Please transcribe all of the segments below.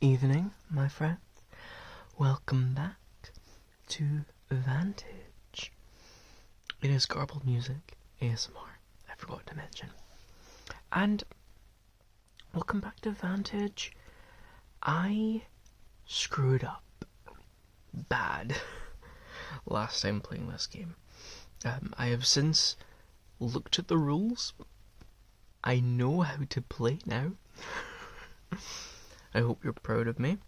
Evening, my friends. Welcome back to Vantage. It is garbled music, ASMR, I forgot to mention. And welcome back to Vantage. I screwed up bad last time playing this game. I have since looked at the rules. I know how to play now. I hope you're proud of me.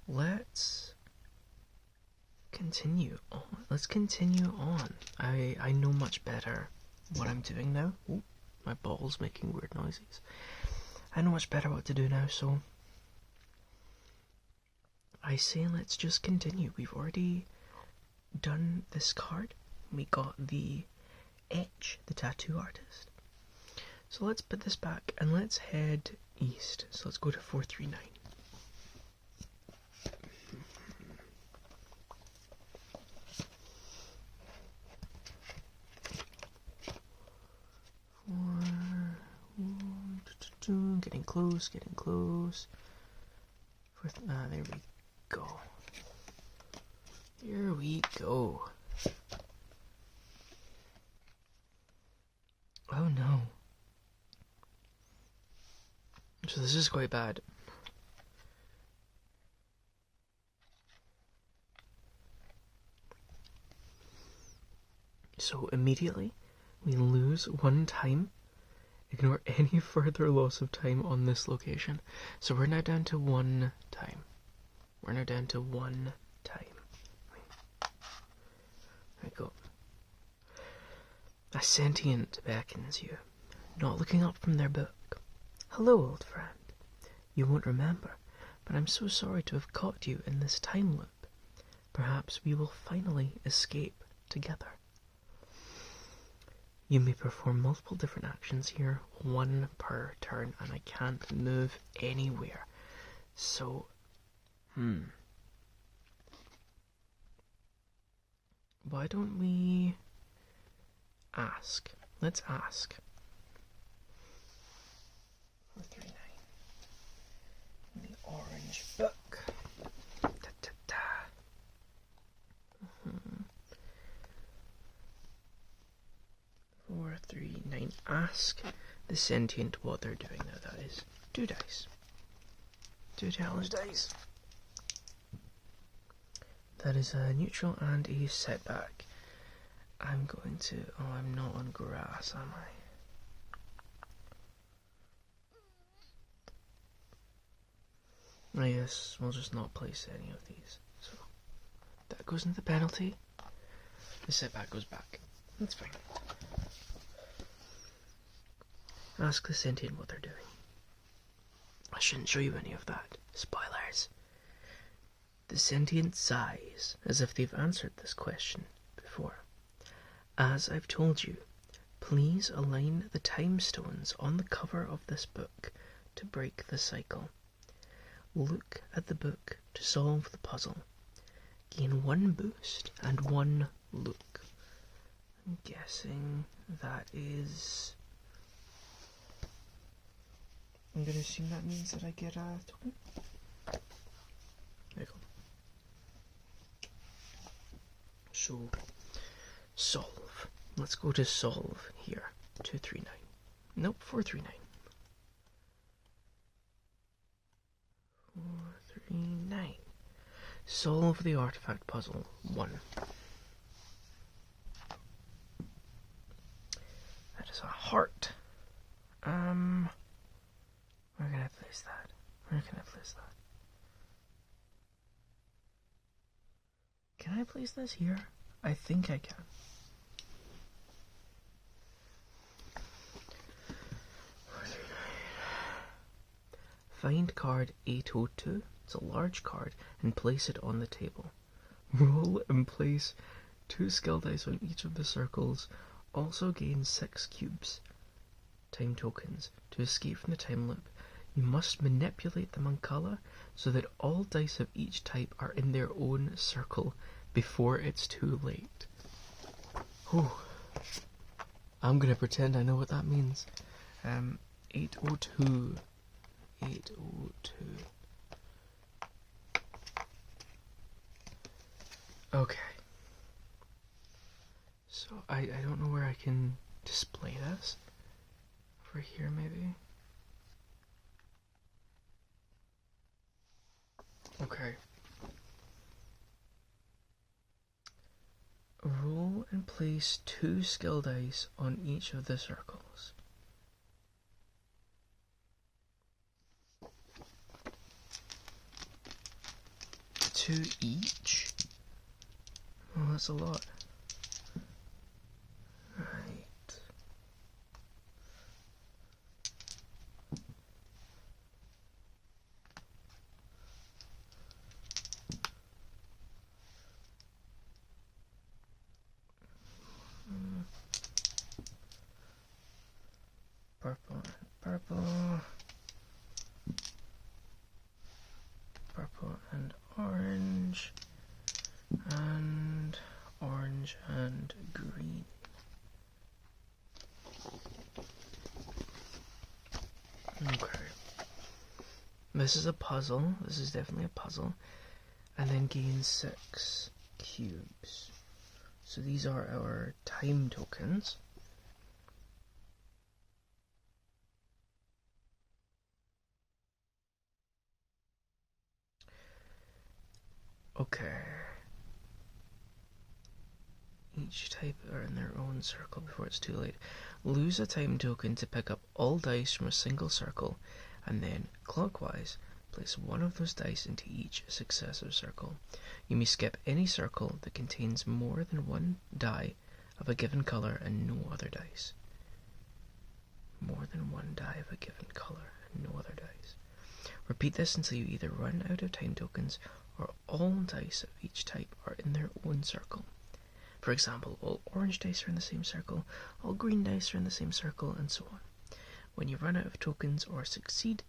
Let's continue on. I know much better what I'm doing now. Ooh, my ball's making weird noises. I know much better what to do now, so I say let's just continue. We've already done this card. We got the Etch, the tattoo artist. So let's put this back and let's head east. So let's go to 439. Getting close. There we go. Here we go. Oh no. So this is quite bad. So immediately we lose 1 time. Ignore any further loss of time on this location. So we're now down to 1 time. There we go. A sentient beckons you, not looking up from their book. Hello, old friend. You won't remember, but I'm so sorry to have caught you in this time loop. Perhaps we will finally escape together. You may perform multiple different actions here, 1 per turn, and I can't move anywhere. So, why don't we ask? Let's ask. 439. The orange book. 439. Ask the sentient what they're doing. Now that is 2 dice. 2 challenge dice. That is a neutral and a setback. I'm going to... Oh, I'm not on grass, am I? Yes, we'll just not place any of these. So, that goes into the penalty. The setback goes back. That's fine. Ask the sentient what they're doing. I shouldn't show you any of that. Spoilers. The sentient sighs as if they've answered this question before. As I've told you, please align the time stones on the cover of this book to break the cycle. Look at the book to solve the puzzle. Gain 1 boost and 1 look. I'm guessing that is... I'm going to assume that means that I get a token. There you go. So, solve. Let's go to solve here. 239. Nope, 439. 439. Solve the artifact puzzle 1. That is a heart. Where can I place that? Can I place this here? I think I can. Find card 802. It's a large card and place it on the table. Roll and place 2 skill dice on each of the circles. Also gain 6 cubes. Time tokens. To escape from the time loop, you must manipulate the mancala so that all dice of each type are in their own circle before it's too late. Whew. I'm gonna pretend I know what that means. 802. 802. Okay. So I don't know where I can display this. Over here, maybe? Okay. Roll and place 2 skill dice on each of the circles. Two each? Oh, that's a lot. Right. Purple and purple. Purple and orange. And orange and green. Okay. This is a puzzle. This is definitely a puzzle. And then gain 6 cubes. So these are our time tokens. Okay. Each type are in their own circle before it's too late. Lose a time token to pick up all dice from a single circle, and then, clockwise, place one of those dice into each successive circle. You may skip any circle that contains more than one die of a given color and no other dice. More than one die of a given color and no other dice. Repeat this until you either run out of time tokens or all dice of each type are in their own circle. For example, all orange dice are in the same circle, all green dice are in the same circle, and so on. When you run out of tokens or succeed,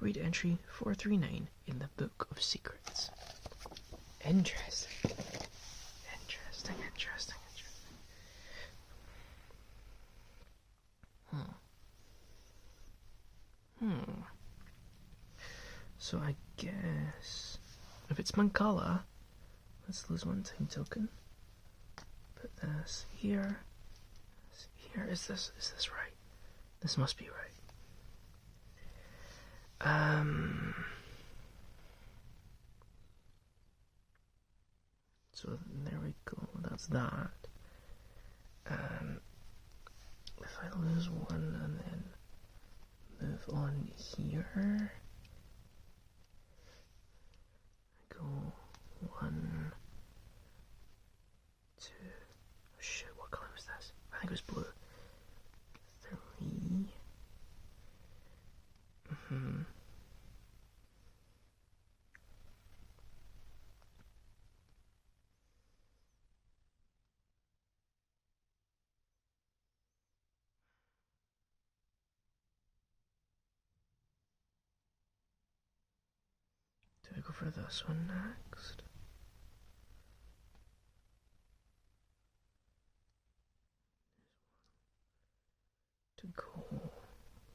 read entry 439 in the Book of Secrets. Interesting. Interesting. So I guess if it's Mancala, let's lose one time token. Put this here. This here. Is this right? This must be right. So there we go. That's that. If I lose one and then move on here, I go 1, 2. Oh shit! What color was this? I think it was blue. 3. Do I go for this one next? To go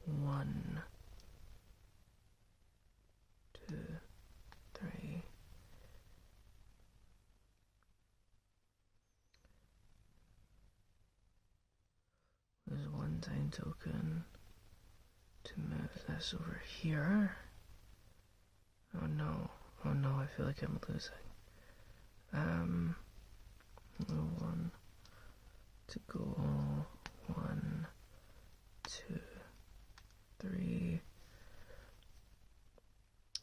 1, 2, 3. There's one time token to move this over here. Oh no, I feel like I'm losing. 1 to go 1, 2, 3.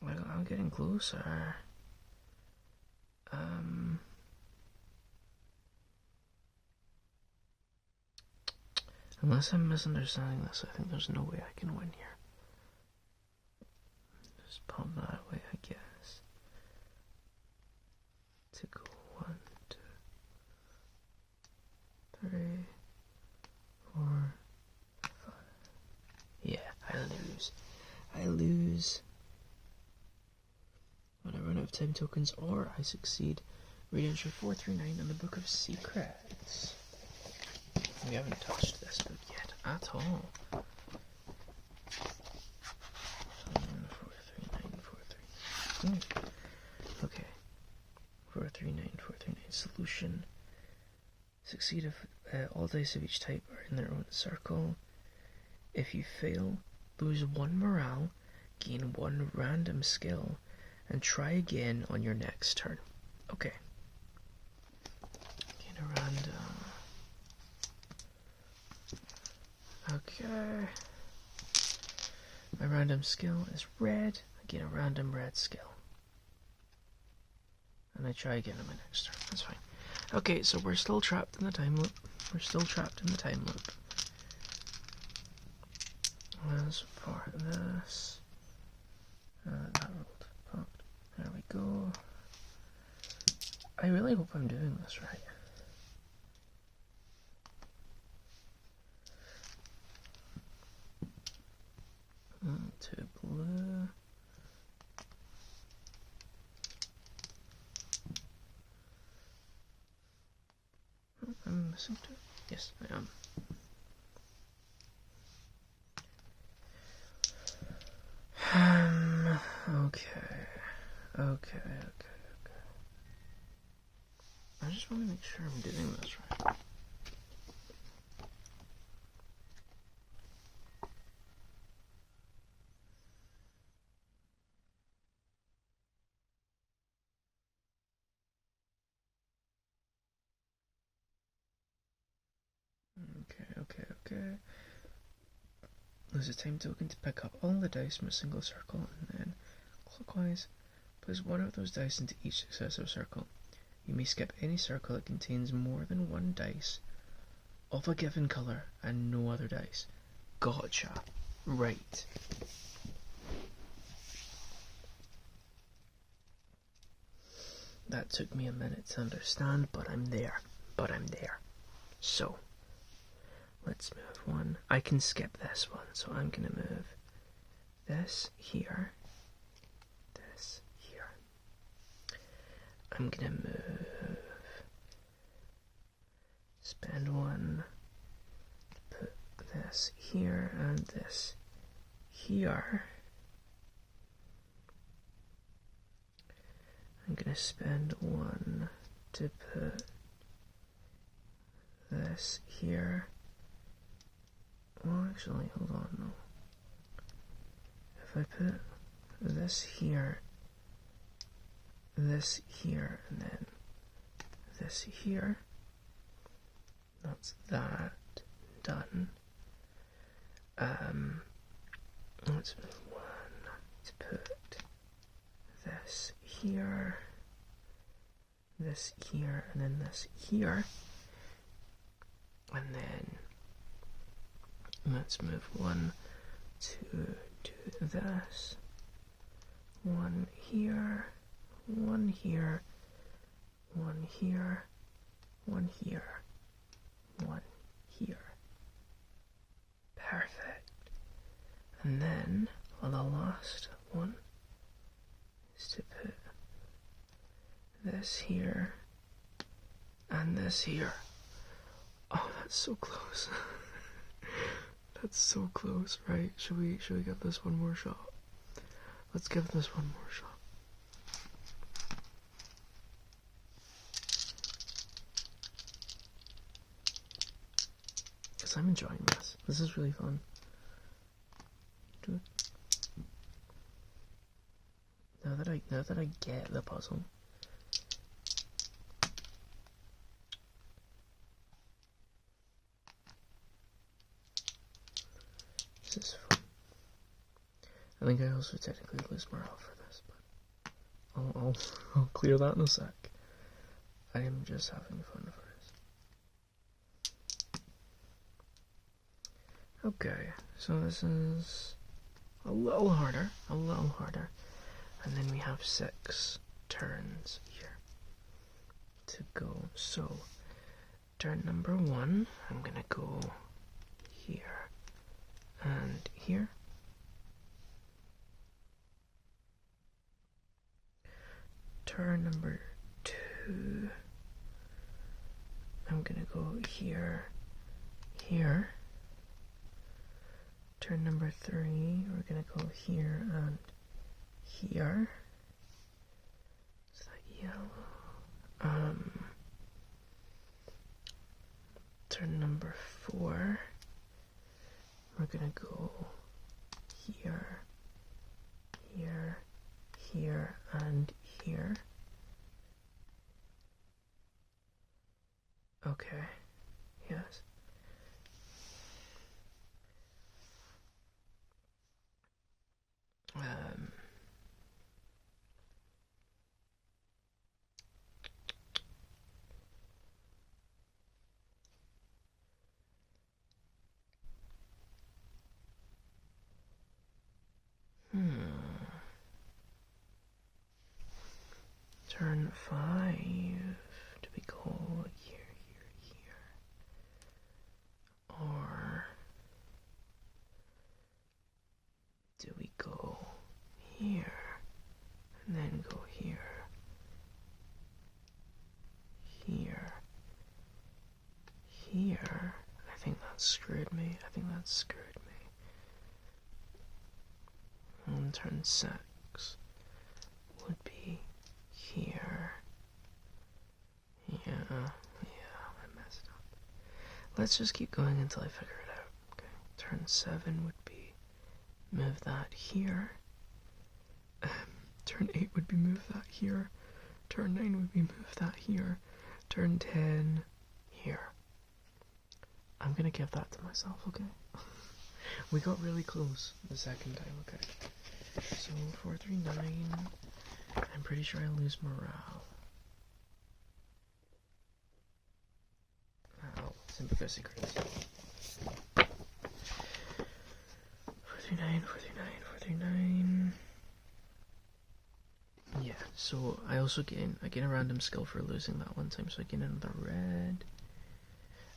I'm getting closer. Unless I'm misunderstanding this, I think there's no way I can win here. Just pop that way, I guess. To go 1, 2, 3, 4, 5. Yeah, I lose. When I run out of time tokens or I succeed, read entry 439 in the Book of Secrets. We haven't touched this book yet at all. 439. Okay. 439. solution. Succeed if all dice of each type are in their own circle. If you fail, lose 1 morale, gain 1 random skill, and try again on your next turn. Okay. Gain a random. Okay. My random skill is red. I gain a random red skill. And I try again on my next turn. That's fine. Okay, so we're still trapped in the time loop. We're still trapped in the time loop. As for this, that rolled popped. There we go. I really hope I'm doing this right. To blue. I'm missing 2. Yes, I am. Okay. I just want to make sure I'm doing this right. Okay. There's a time token to pick up all the dice from a single circle, and then, clockwise, place 1 of those dice into each successive circle. You may skip any circle that contains more than 1 dice of a given colour and no other dice. Gotcha. Right. That took me a minute to understand, but I'm there. So, let's move 1. I can skip this one, so I'm going to move this here, this here. I'm going to move, spend 1, put this here and this here. I'm going to spend 1 to put this here. Well, actually, hold on, no. If I put this here, and then this here, that's that done. Let's move 1 to put this here, and then this here, and then let's move 1 to do this, 1 here, 1 here, 1 here, 1 here, 1 here. Perfect. And then, on the last one, is to put this here, and this here. Oh, that's so close. That's so close, right? Should we give this one more shot? Let's give this one more shot. Because I'm enjoying this. This is really fun. Do it. Now that I get the puzzle. This is fun. I think I also technically lose morale for this, but I'll clear that in a sec. I am just having fun for this. Okay, so this is a little harder, and then we have 6 turns here to go. So, turn number 1, I'm gonna go here and here. Turn number 2, I'm gonna go here, here. Turn number 3, we're gonna go here and here. Is that yellow? turn number 4, we're gonna go here, here, here, and here. Okay, yes. Turn 5. Do we go here, here, here? Or do we go here and then go here, here, here? I think that screwed me. And turn 6 would be here. Yeah, I messed up. Let's just keep going until I figure it out. Okay, turn 7 would be move that here. Turn 8 would be move that here. Turn 9 would be move that here. Turn 10 here. I'm gonna give that to myself, okay? We got really close the second time, okay? So 439. I'm pretty sure I lose morale. Oh, sympathy secrets. 439, 439, 439. Yeah, so I also gain a random skill for losing that one time, so I gain another red.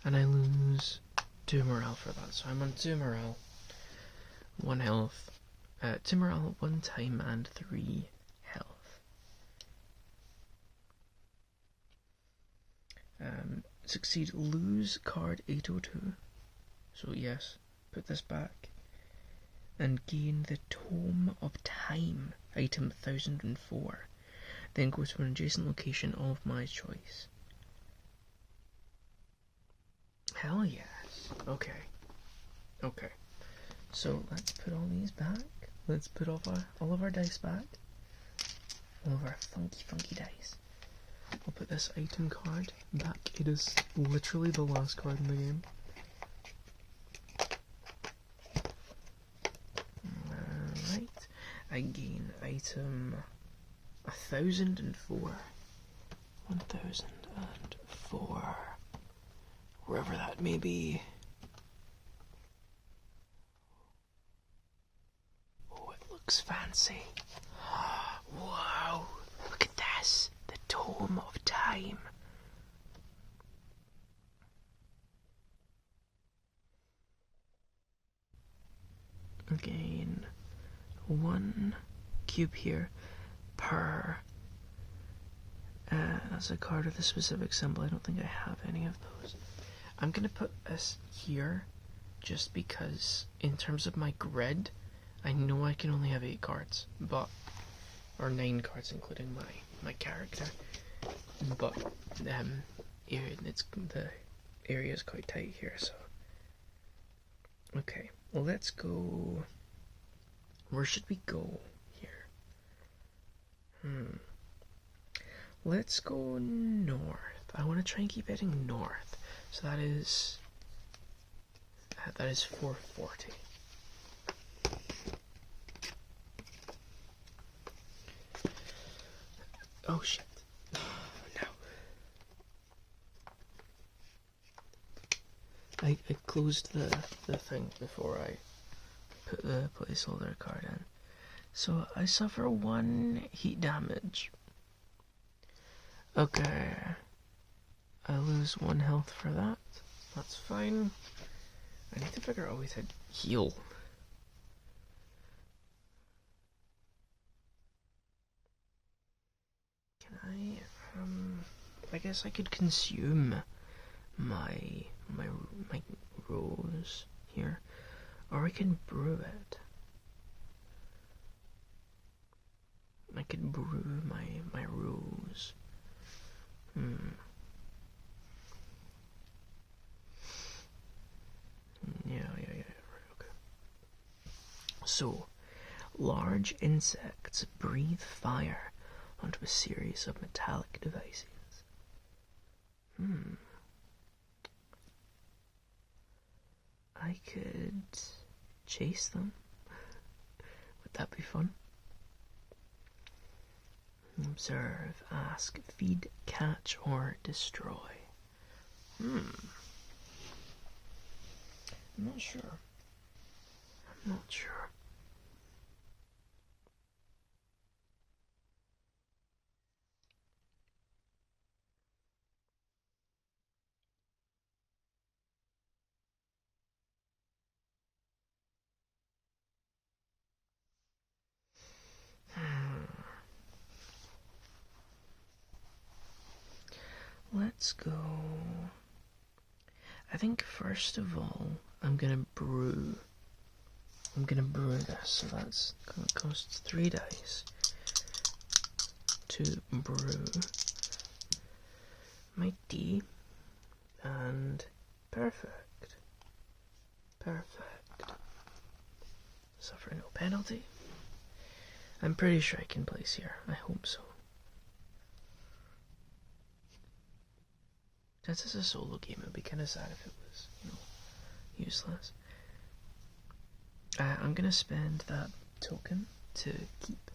And I lose 2 morale for that, so I'm on 2 morale, 1 health, 2 morale 1 time, and 3 health. Succeed, lose card 802, so yes, put this back, and gain the Tome of Time, item 1004, then go to an adjacent location of my choice. Hell yes. Okay. So let's put all these back. Let's put all of our dice back. All of our funky dice. I'll put this item card back. It is literally the last card in the game. Alright. I gain item 1004. 1004. Wherever that may be. Oh, it looks fancy. Wow, look at this. The Tome of Time. Again, 1 cube here per. That's a card with a specific symbol. I don't think I have any of those. I'm gonna put this here just because in terms of my grid, I know I can only have 8 cards, or 9 cards including my character, but the area is quite tight here, so. Okay, well let's go, where should we go here? Let's go north. I want to try and keep heading north. So that is 440. Oh shit. No. I closed the thing before I put the placeholder card in. So I suffer 1 heat damage. Okay. I lose 1 health for that. That's fine. I need to figure out a way to heal. Can I guess I could consume my rose here, or I can brew it. I could brew my rose. So, large insects breathe fire onto a series of metallic devices. I could chase them. Would that be fun? Observe, ask, feed, catch, or destroy. I'm not sure. I'm not sure. Let's go. I think first of all, I'm gonna brew this, so that's gonna cost 3 dice to brew my tea, and perfect. Suffer no penalty. I'm pretty sure I can place here. I hope so. This is a solo game. It would be kind of sad if it was, useless. I'm gonna spend that token to keep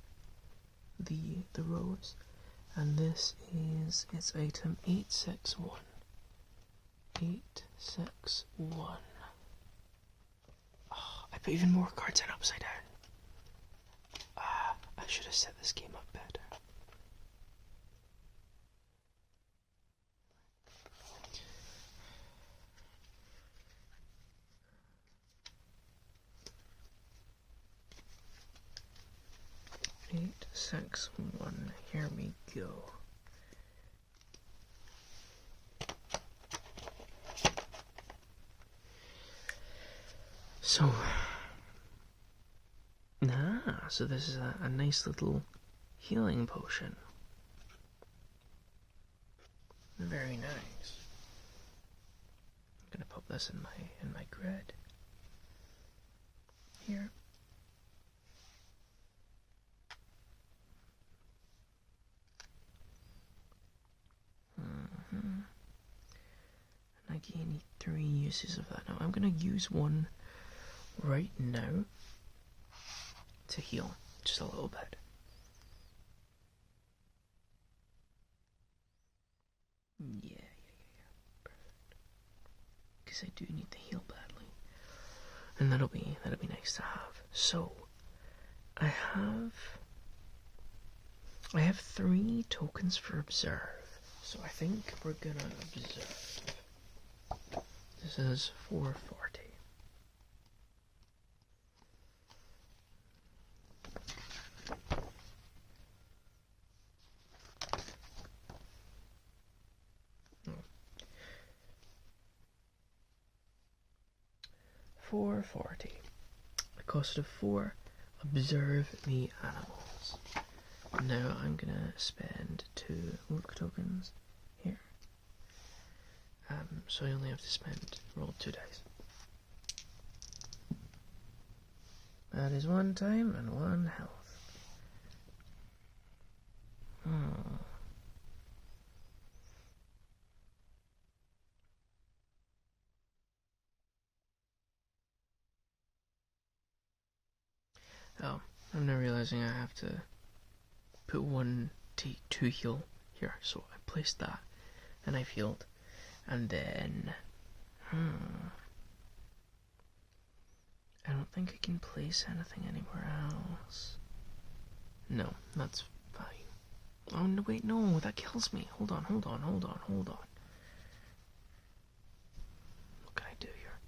the rose, and this is its item 861. 861. Oh, I put even more cards in upside down. I should have set this game up better. Eight, 6, 1. Here we go. So this is a nice little healing potion. Very nice. I'm gonna pop this in my grid here. And I gain 3 uses of that. Now I'm gonna use one right now to heal just a little bit. Yeah. Perfect. Because I do need to heal badly. And that'll be nice to have. So I have 3 tokens for observe. So I think we're gonna observe. This is 440. $4.40. The cost of 4. Observe the animals. Now I'm gonna spend 2 look tokens here. So I only have to roll 2 dice. That is 1 time and 1 health. Oh, I'm now realizing I have to put 1 to heal here. So I placed that, and I've healed, and then I don't think I can place anything anywhere else. No, that's fine. Oh no, wait, no, that kills me. Hold on. What can I do here?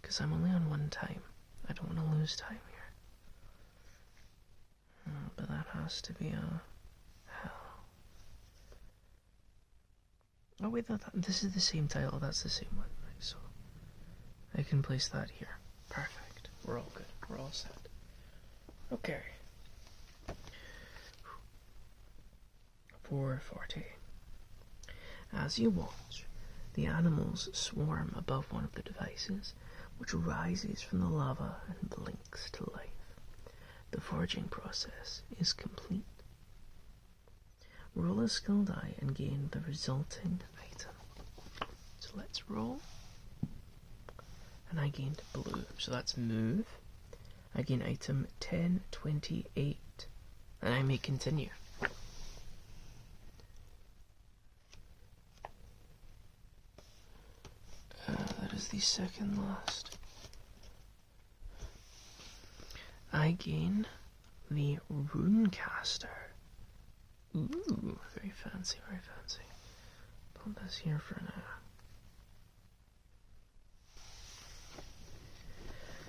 Because I'm only on 1 time. I don't want to lose time here. But that has to be a hell. Oh wait, this is the same tile. That's the same one, right? So I can place that here. Perfect. We're all good. We're all set. Okay. 440. As you watch, the animals swarm above one of the devices, which rises from the lava and blinks to life. The foraging process is complete. Roll a skill die and gain the resulting item. So let's roll. And I gained blue, so that's move. I gain item 1028, and I may continue. That is the second last. I gain the Runecaster. Ooh, very fancy, very fancy. Put this here for now.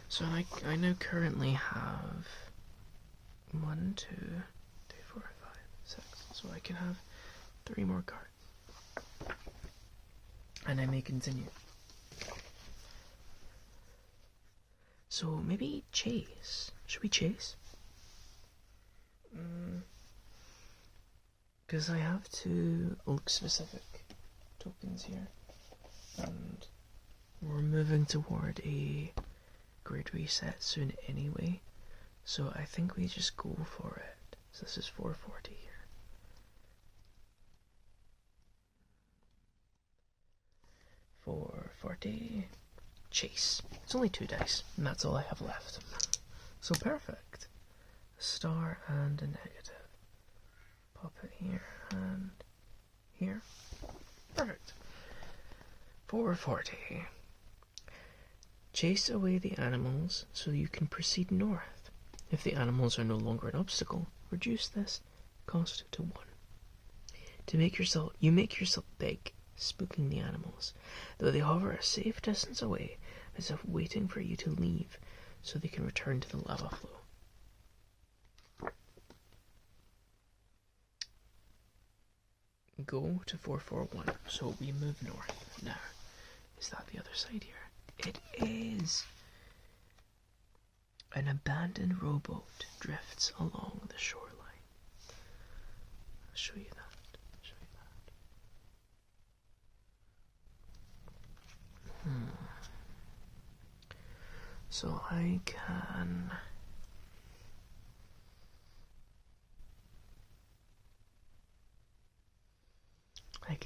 So I now currently have 1, 2, 3, 4, 5, 6. So I can have 3 more cards. And I may continue. So maybe chase. Should we chase? Because I have to look specific tokens here. And we're moving toward a grade reset soon anyway. So I think we just go for it. So this is 440 here. 440. Chase. It's only 2 dice, and that's all I have left. So perfect. A star and a negative. Pop it here and here. Perfect. 440. Chase away the animals so you can proceed north. If the animals are no longer an obstacle, reduce this cost to 1. You make yourself big, spooking the animals, though they hover a safe distance away, as if waiting for you to leave so they can return to the lava flow. Go to 441, so we move north now. Is that the other side here? It is. An abandoned rowboat drifts along the shoreline. I'll show you that. So I can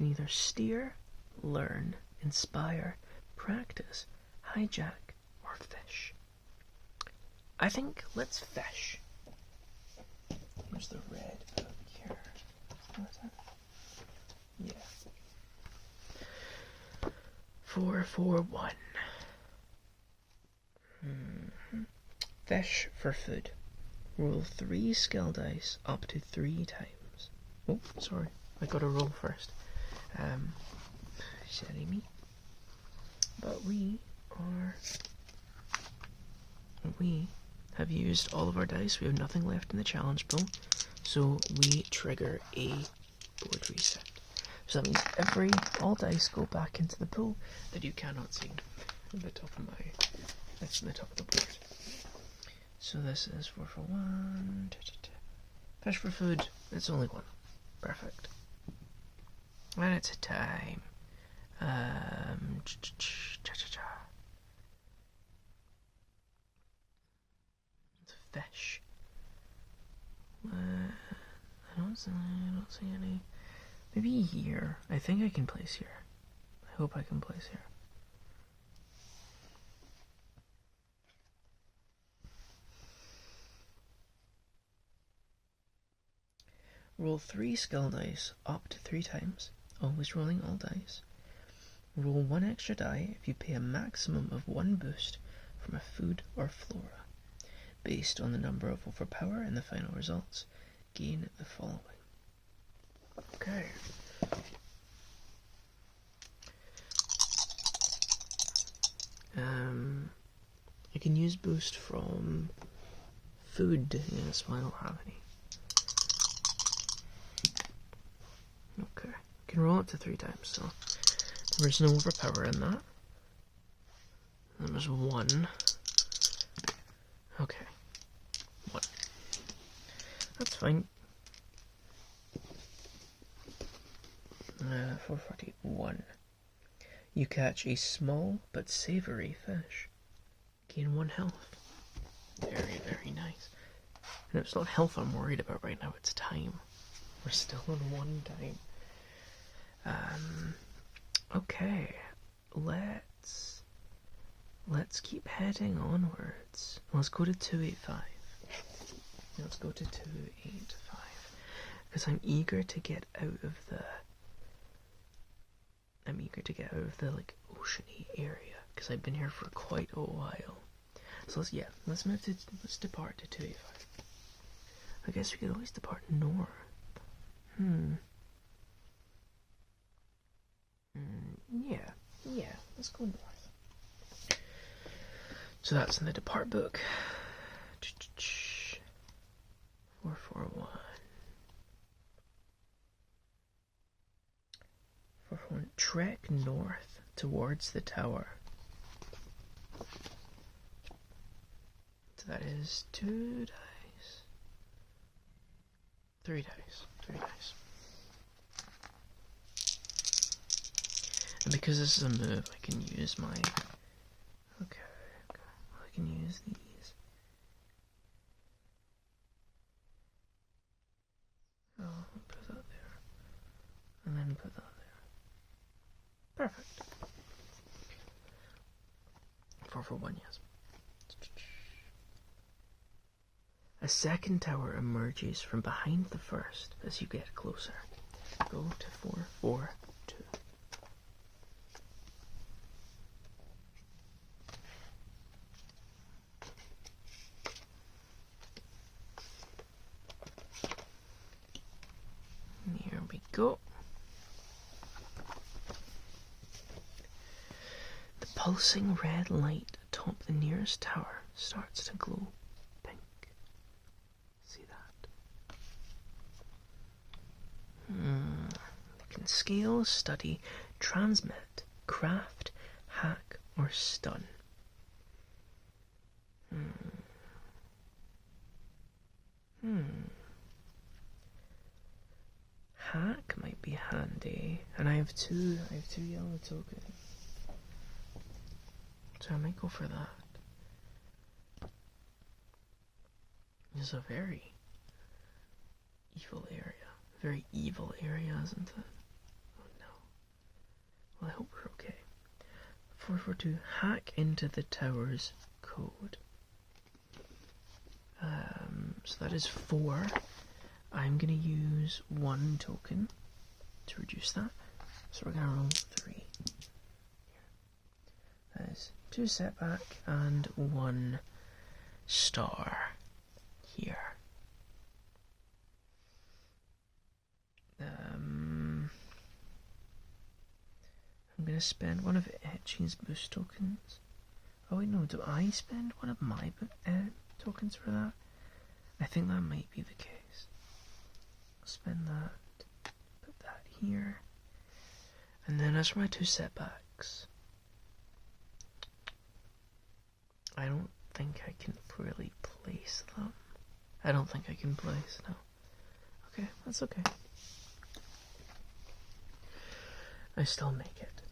either steer, learn, inspire, practice, hijack, or fish. I think let's fish. Here's the red out here. What's that? Yeah. 441. Fish for food. Roll 3 skill dice up to 3 times. Oh, sorry. I gotta roll first. Silly me. But we have used all of our dice. We have nothing left in the challenge pool. So we trigger a board reset. So that means all dice go back into the pool that you cannot see at the top of that's the top of the board. So this is 441. Fish for food. It's only 1. Perfect. And it's a time. Fish. I don't see any. Maybe here. I think I can place here. I hope I can place here. Roll 3 skill dice up to 3 times, always rolling all dice. Roll 1 extra die if you pay a maximum of 1 boost from a food or flora. Based on the number of overpower and the final results, gain the following. Okay. I can use boost from food. Yes, well, I don't have any. Okay, I can roll it to 3 times, so there's no overpower in that. There was 1. Okay, 1. That's fine. 441. You catch a small but savory fish. Gain 1 health. Very, very nice. And it's not health I'm worried about right now, it's time. We're still on 1 time. Okay. Let's keep heading onwards. Let's go to 285. Let's go to 285. Because I'm eager to get out of the like oceany area. Because I've been here for quite a while. So let's depart to 285. I guess we could always depart north. Yeah, let's go north. So that's in the depart book. 441. 441. Trek north towards the tower. So that is 2 dice. 3 dice. 3 dice. And because this is a move, I can use my... Okay. I can use these. Oh, I'll put that there. And then put that there. Perfect. 441, yes. A second tower emerges from behind the first as you get closer. Go to 442. Here we go. The pulsing red light atop the nearest tower starts to glow pink. See that? They can scale, study, transmit, craft, hack, or stun. Hack might be handy, and I have two yellow tokens, so I might go for that. It's a very evil area, isn't it? Oh no. Well, I hope we're okay. 442, hack into the tower's code. So that is 4. I'm going to use 1 token to reduce that. So we're going to roll 3. Here. That is 2 setback and 1 star here. I'm going to spend one of Etchy's boost tokens. Oh wait, no, do I spend one of my tokens for that? I think that might be the case. I'll spend that, put that here, and then as for my 2 setbacks, I don't think I can really place them. I don't think I can place, no. Okay, that's okay. I still make it.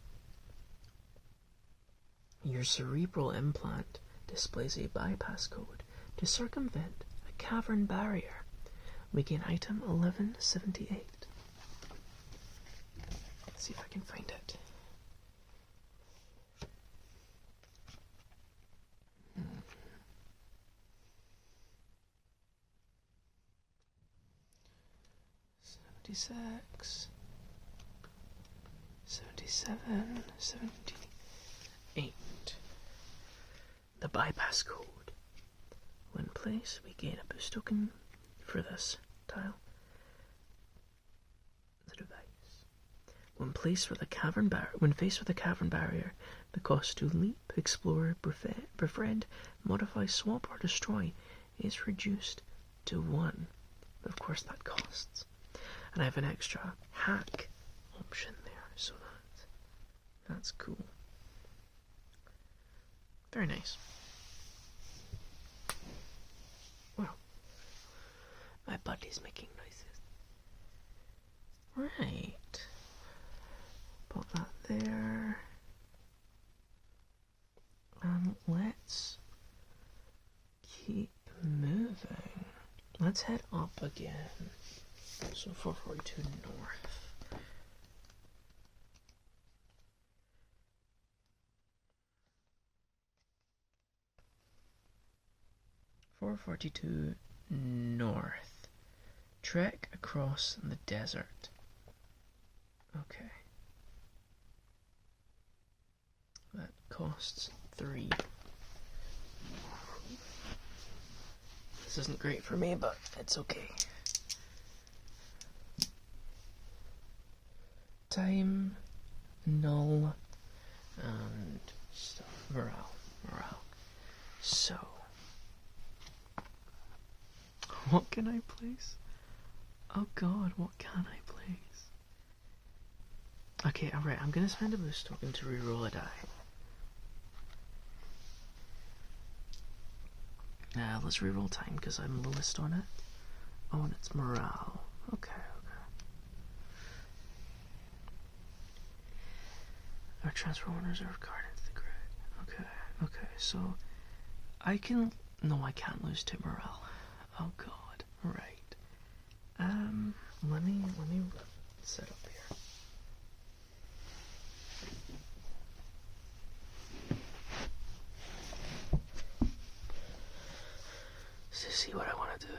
Your cerebral implant displays a bypass code to circumvent a cavern barrier. We gain item 1178. Let's see if I can find it. $76, $77, $78. The bypass code. When placed, we gain a boost token for this tile. The device. When faced with a cavern barrier, the cost to leap, explore, befriend, modify, swap, or destroy is reduced to 1. But of course that costs. And I have an extra hack option there, so that's cool. Very nice. Wow. My buddy's making noises. Right. Put that there. Let's keep moving. Let's head up again. So 442 north. North. Trek across the desert. Okay. That costs 3. This isn't great for me, but it's okay. Time, null, and stuff. Morale. So, what can I place? Oh god, what can I place? Okay, alright, I'm gonna spend a boost token to reroll a die. Let's reroll time because I'm lowest on it. Oh, and it's morale. Okay. Our transfer one reserve card into the grid. Okay, so I can... No, I can't lose to morale. Oh god, right. Let me set up here. See what I want to do.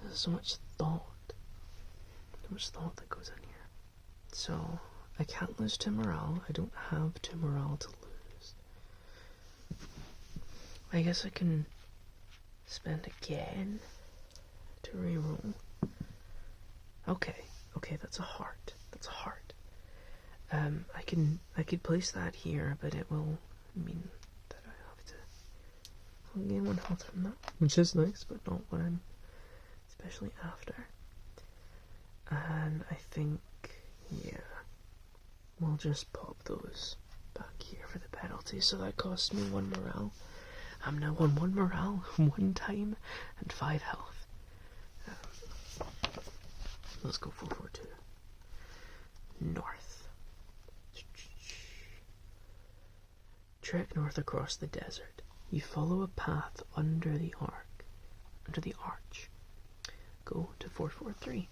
There's so much thought that goes in here. So I can't lose to morale. I don't have to morale to lose. I guess I can spend again to reroll. Okay, that's a heart. I could place that here, but it will mean that I have to. I'll gain 1 health from that, which is nice, but not what I'm especially after. And I think, yeah, we'll just pop those back here for the penalty. So that costs me 1 morale. I'm now on 1 morale, 1 time, and 5 health. Let's go 442. North. Trek north across the desert. You follow a path under the arch. Go to 443.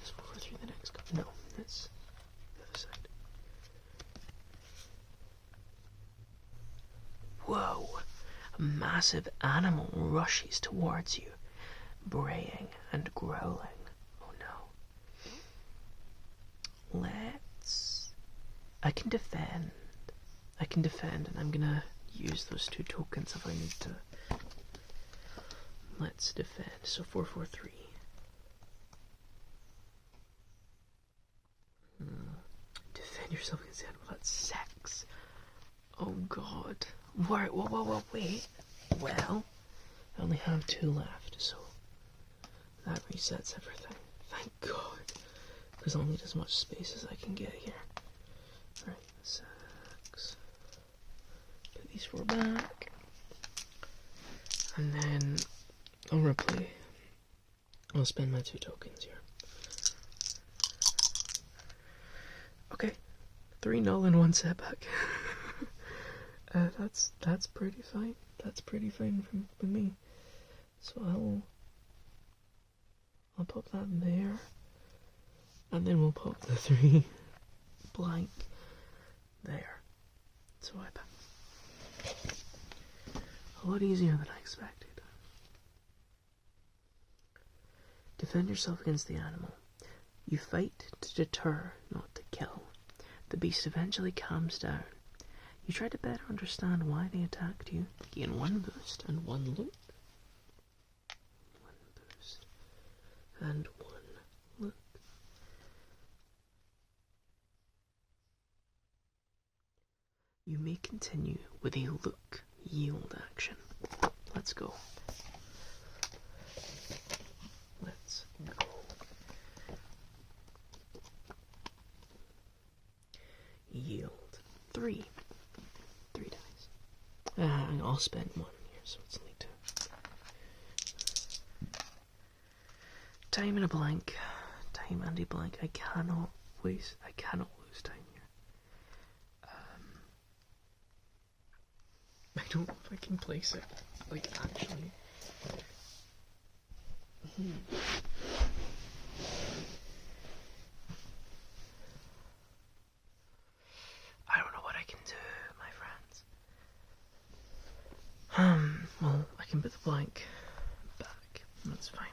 Is 443 the next? No, that's the other side. Whoa! A massive animal rushes towards you, braying and growling. Oh no. I can defend, and I'm gonna use those 2 tokens if I need to. Let's defend. So 443. Defend yourself against the animal. That's 6. Oh god. Whoa, wait. Well, I only have 2 left, so that resets everything. Thank god. Because I'll need as much space as I can get here. Right, 6. Put these 4 back. And then I'll replay. I'll spend my 2 tokens here. Okay. 3 null and 1 setback. That's pretty fine. That's pretty fine for me. So I'll pop that in there, and then we'll pop the 3 blank there. So a lot easier than I expected. Defend yourself against the animal. You fight to deter, not to kill. The beast eventually calms down. You try to better understand why they attacked you. Gain 1 boost and 1 look. 1 boost and 1 look. You may continue with a look yield action. Let's go. Yield 3. 3 dice. I'll spend 1 here, so it's only 2. Time and a blank. Time and a blank. I cannot lose time here. I don't know if I can place it. Like, actually. I don't know what I can do, my friends. Well, I can put the blank back. That's fine.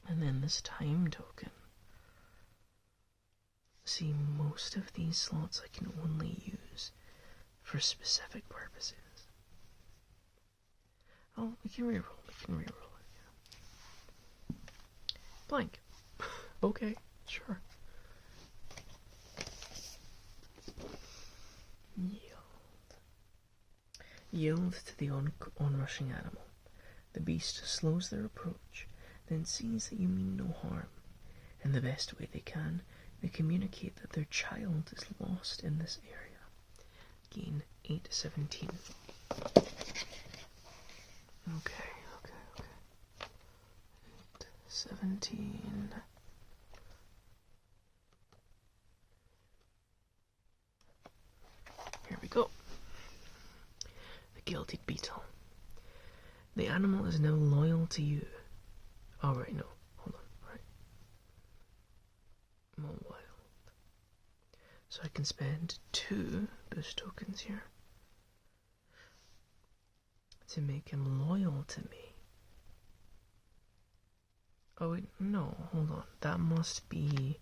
And then this time token. See, most of these slots I can only use for specific purposes. Oh, we can reroll. It, yeah. Blank. Okay, sure. Yield to the onrushing animal. The beast slows their approach, then sees that you mean no harm. In the best way they can, they communicate that their child is lost in this area. Gain 817. Okay. 817. Here we go. The gilded beetle. The animal is now loyal to you. Oh, right, no. Hold on, right. More wild. So I can spend 2 boost tokens here to make him loyal to me. Oh, wait, no, hold on. That must be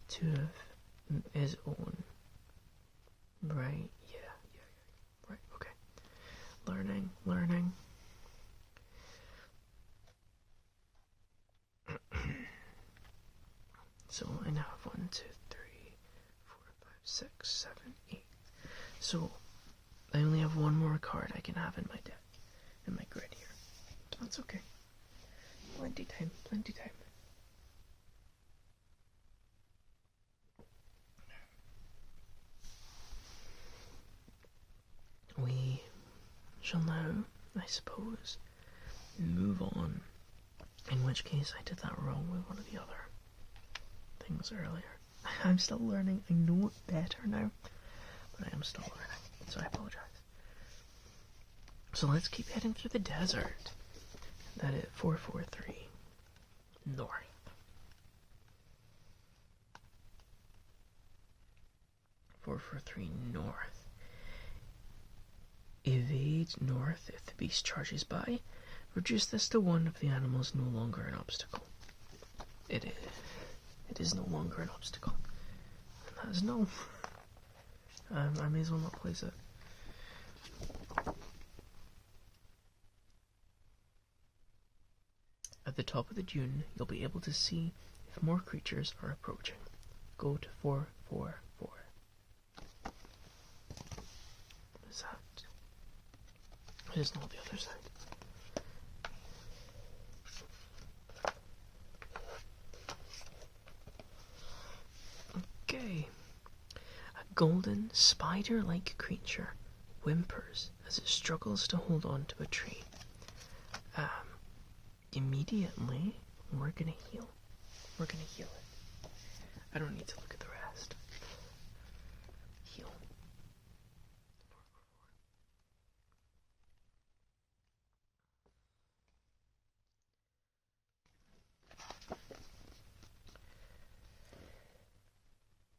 2 of his own. Right, yeah. Right, okay. Learning. So I now have 1, 2, 3, 4, 5, 6, 7, 8. So I only have 1 more card I can have in my deck, in my grid here. That's okay. Plenty time. We shall now, I suppose, move on. In which case I did that wrong with one of the other things earlier. I'm still learning. I know it better now, but I am still learning, so I apologize. So let's keep heading through the desert. That is 443 north. North. Evade north if the beast charges by. Reduce this to 1 if the animal is no longer an obstacle. It is no longer an obstacle. And that is no. I may as well not place it. At the top of the dune, you'll be able to see if more creatures are approaching. Go to 444. What is that? It is not the other side. Okay. A golden spider-like creature whimpers as it struggles to hold on to a tree. Immediately, we're gonna heal. We're gonna heal it. I don't need to look at the rest. Heal.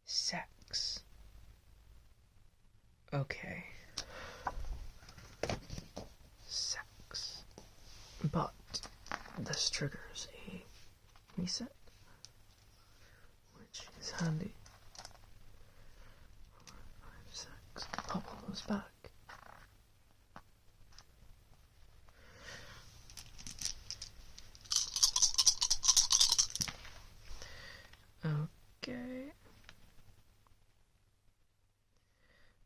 Sex. Okay. Sex. But this triggers a reset, which is handy. 4, 5, 6. Pop all those back. Okay.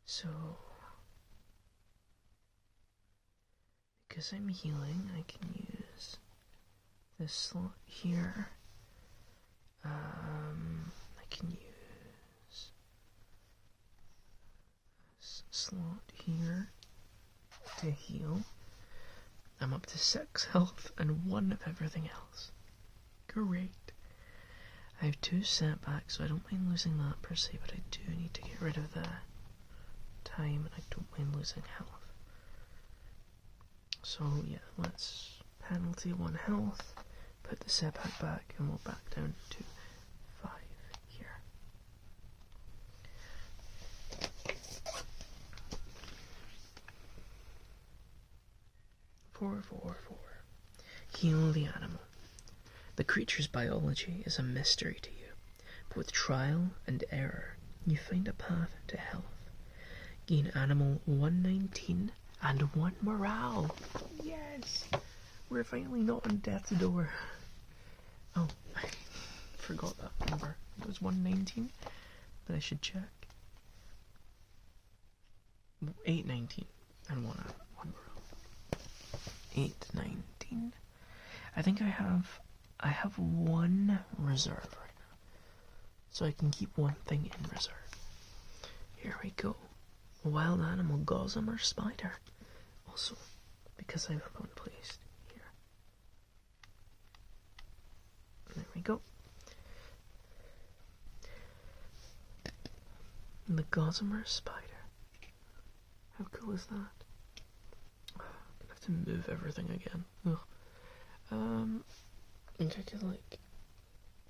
So, because I'm healing, I can use this slot here. I can use this slot here to heal. I'm up to 6 health and 1 of everything else. Great. I have 2 setbacks, so I don't mind losing that per se, but I do need to get rid of the attack. time and I don't mind losing health. So yeah, let's penalty 1 health, put the setback back, and we'll back down to 5 here. Four. Heal the animal. The creature's biology is a mystery to you, but with trial and error, you find a path to health. Gain animal 119 and 1 morale. Yes! We're finally not on death's door. Oh, I forgot that number. It was 119, but I should check. 819 and 1 morale. 819. I think I have 1 reserve right now, so I can keep 1 thing in reserve. Here we go. Wild animal gossamer spider. Also, because I have 1 placed here. There we go. And the gossamer spider. How cool is that? I have to move everything again. Ugh. I think I could like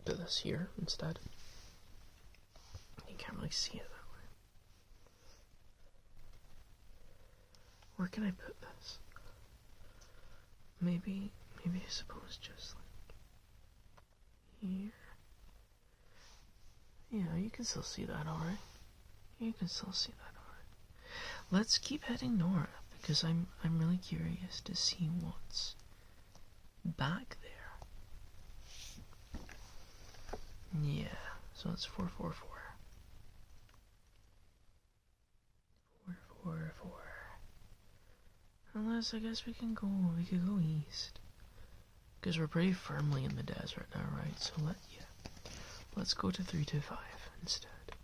put this here instead. You can't really see it that way. Where can I put this? Maybe I suppose just like here. Yeah, you can still see that alright. You can still see that alright. Let's keep heading north because I'm really curious to see what's back there. Yeah, so it's 444. 444. Unless I guess we could go east. Because we're pretty firmly in the desert now, right? So let's go to 325 instead.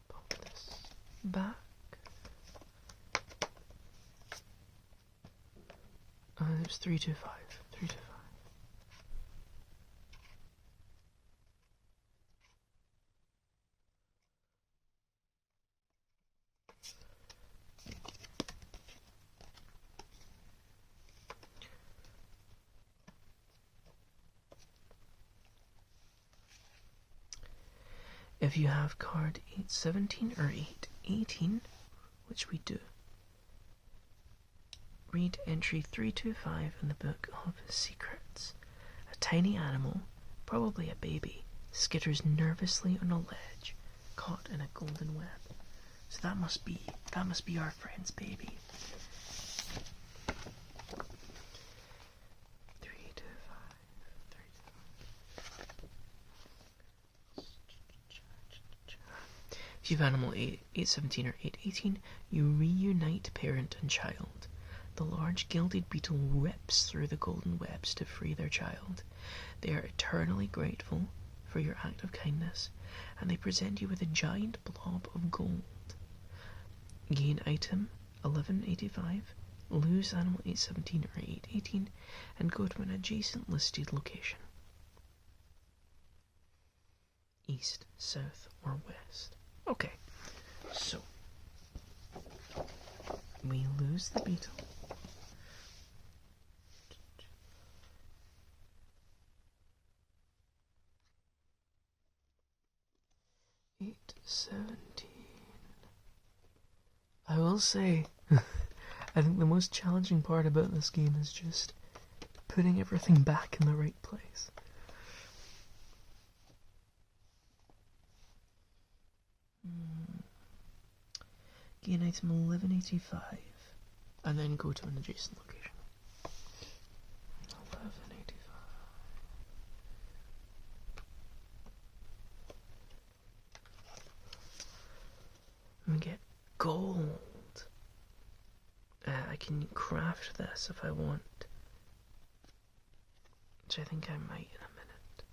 Pop this back. It's 325. 325. If you have card 817 or 818, which we do, read entry 325 in the Book of Secrets. A tiny animal, probably a baby, skitters nervously on a ledge, caught in a golden web. So that must be our friend's baby. 325. If you have animal 817 or 818, you reunite parent and child. The large gilded beetle rips through the golden webs to free their child. They are eternally grateful for your act of kindness, and they present you with a giant blob of gold. Gain item 1185, lose animal 817 or 818, and go to an adjacent listed location. East, south, or west. Okay, so we lose the beetle. I will say, I think the most challenging part about this game is just putting everything back in the right place. Gain item 1185, and then go to an adjacent location. 1185. And get gold. I can craft this if I want, which I think I might in a minute.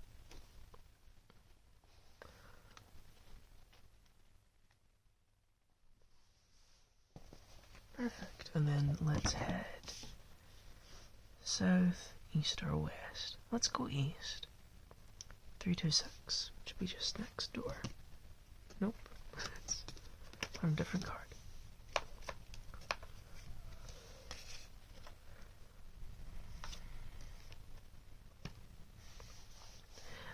Perfect. And then let's head south, east, or west. Let's go east. 326 should be just next door. Nope. on a different card.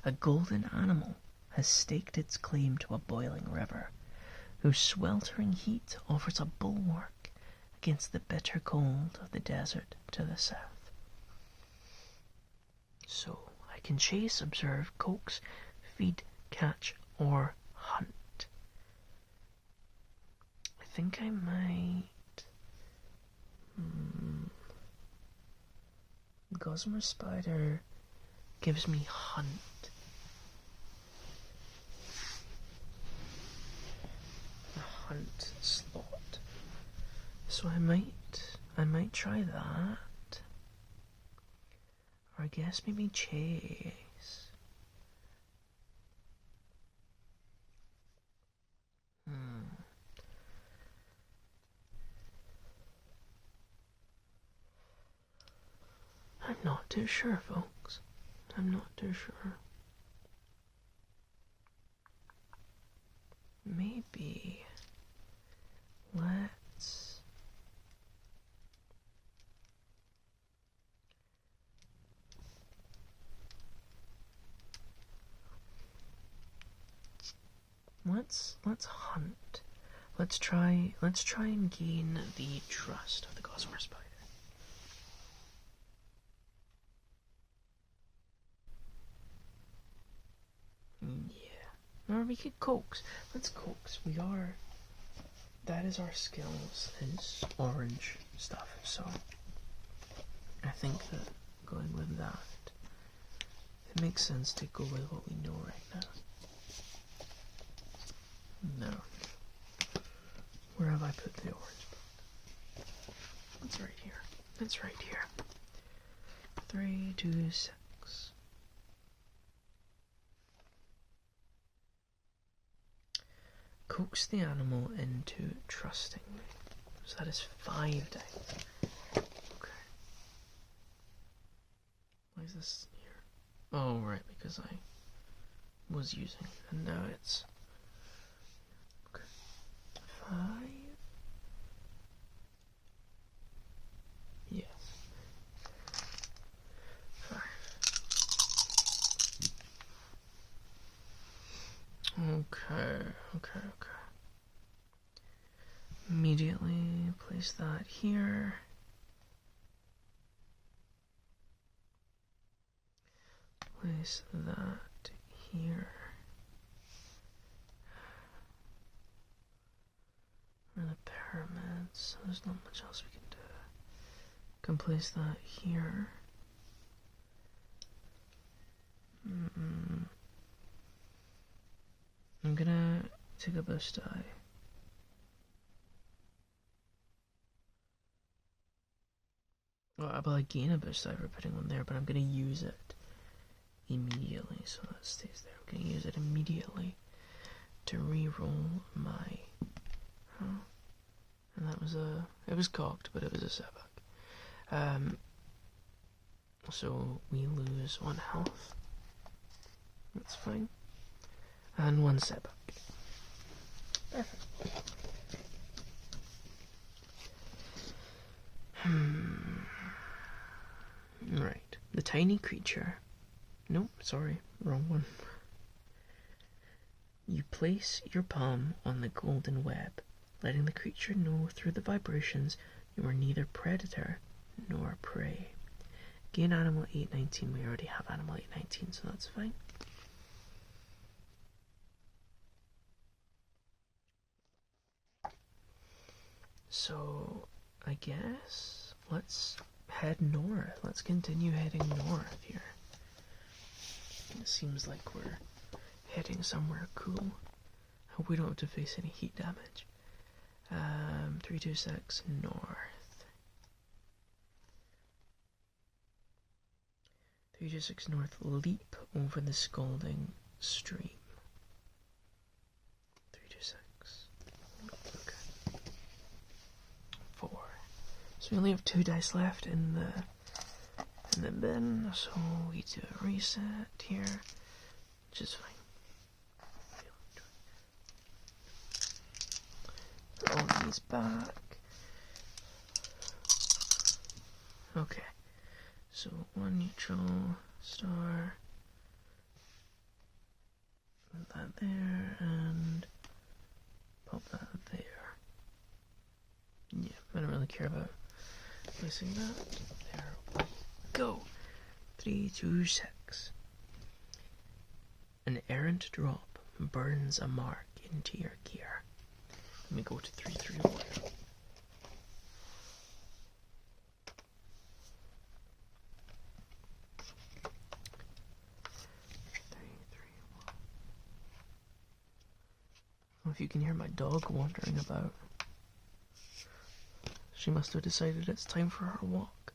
A golden animal has staked its claim to a boiling river, whose sweltering heat offers a bulwark against the bitter cold of the desert to the south. So I can chase, observe, coax, feed, catch, or hunt. I think I might... Gossamer Spider gives me hunt. A hunt slot. So I might try that. Or I guess maybe chase. I'm not too sure, folks. I'm not too sure. Maybe let's hunt. Let's try and gain the trust of the Gossamer Spider. Yeah. Or we could coax. Let's coax. That is our skills, is orange stuff, so I think that going with that, it makes sense to go with what we know right now. No. Where have I put the orange book? It's right here. It's right here. 3, 2, 6. Coax the animal into trusting me. So that is 5 dice. Okay. Why is this here? Oh, right, because I was using it, and now it's... Okay. 5. Yes. 5. Okay. Immediately place that here. Place that here. And the pyramids. There's not much else we can do. Can place that here. I'm gonna take a boost die. Well, I gain a boost die for putting one there, but I'm gonna use it immediately, so that stays there. I'm gonna use it immediately to re-roll my... And that was it was cocked, but it was a setback. So we lose 1 health. That's fine. And 1 setback. Perfect. Right. The tiny creature. Nope, sorry. Wrong one. You place your palm on the golden web, letting the creature know through the vibrations you are neither predator nor prey. Gain animal 819. We already have animal 819, so that's fine. So, I guess let's head north. Let's continue heading north here. It seems like we're heading somewhere cool. Hope we don't have to face any heat damage. 326 north. 326 north. Leap over the scalding stream. 326. Okay. 4. So we only have 2 dice left in the bin, so we do a reset here, which is fine. Put all these back. Okay, so one neutral star, put that there, and pop that there. Yeah, I don't really care about placing that. There we go. 3, 2, 6. An errant drop burns a mark into your gear. Let me go to 3, 3, 1. 3, 3, 1. Well, if you can hear my dog wandering about. She must have decided it's time for her walk.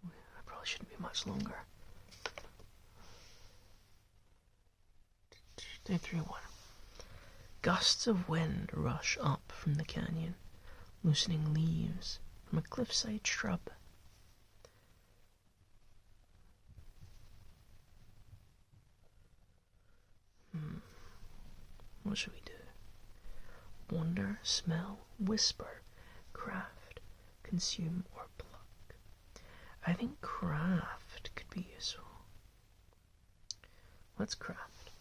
I probably shouldn't be much longer. 3, 3, 1. Gusts of wind rush up from the canyon, loosening leaves from a cliffside shrub. What should we do? Wonder, smell, whisper, craft, consume, or pluck. I think craft could be useful. Let's craft.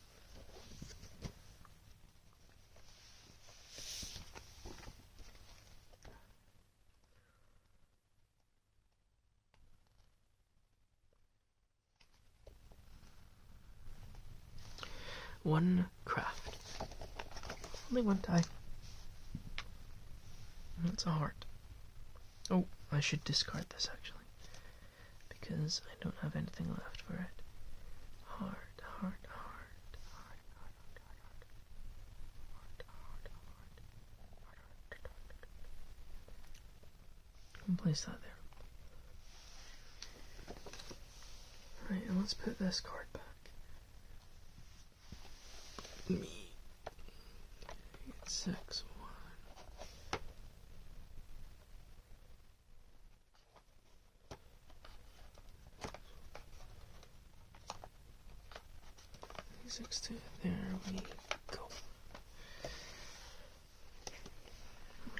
One craft. Only one die. That's a heart. Oh, I should discard this actually, because I don't have anything left for it. Heart, heart, heart, heart, heart, heart, heart, heart, heart, heart, heart. And place that there. Right, and let's put this card back. Me. 6, 1. 6, 2. There we go.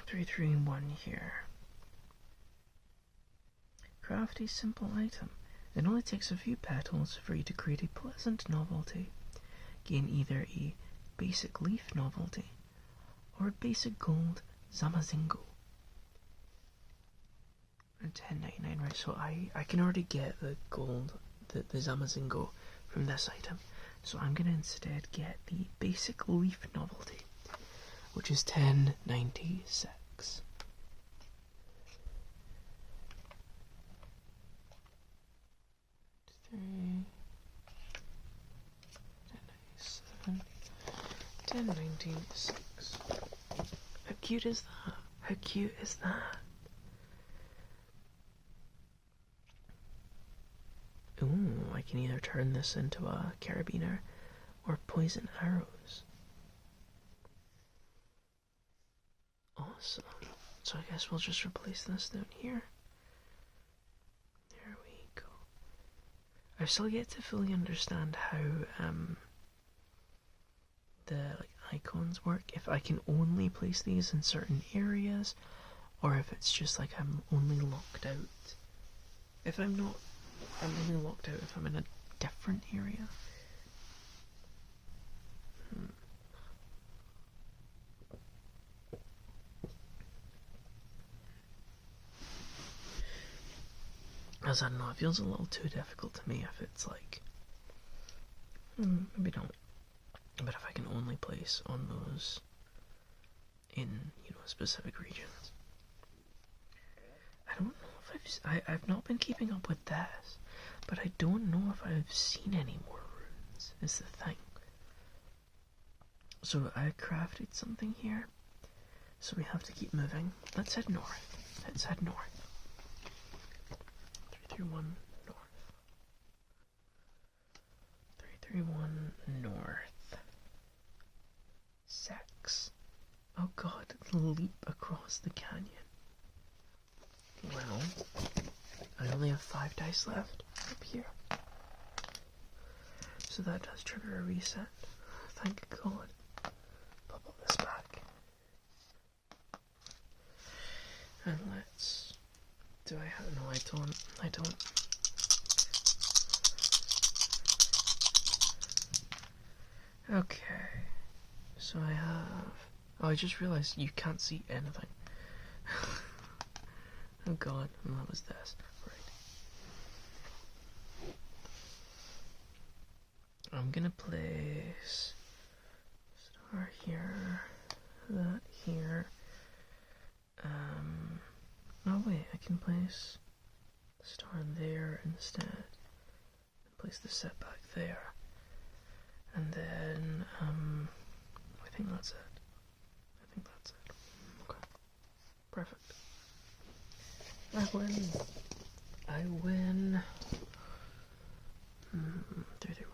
3, 3, 1 here. Craft a simple item. It only takes a few petals for you to create a pleasant novelty. Gain either a basic leaf novelty or a basic gold Zamazingo. And 10.99, right? So I can already get the gold, the Zamazingo from this item. So I'm gonna instead get the basic leaf novelty, which is 10.96. Three. 10.96. How cute is that? How cute is that? Ooh, I can either turn this into a carabiner or poison arrows. Awesome. So I guess we'll just replace this down here. There we go. I've still yet to fully understand how the icons work, if I can only place these in certain areas, or if it's just like I'm only locked out. If I'm not, I'm only locked out if I'm in a different area. As I don't know, it feels a little too difficult to me if it's like, maybe don't. But if I can only place on those in, specific regions. I don't know if I've not been keeping up with this, but I don't know if I've seen any more runes, is the thing. So I crafted something here, so we have to keep moving. Let's head north. Let's head north. 331 north. 331 north. 6. Oh god, leap across the canyon. Well, I only have 5 dice left up here. So that does trigger a reset. Thank god. Pop all this back. And let's... Do I have... No, I don't. I don't. Okay. So I have... Oh, I just realized you can't see anything. Oh god, and that was this. Right. I'm gonna place... Star here. That here. Oh wait, I can place the star there instead. And place the setback there. And then, I think that's it. I think that's it. Okay. Perfect. I win. I win. 3-3-1.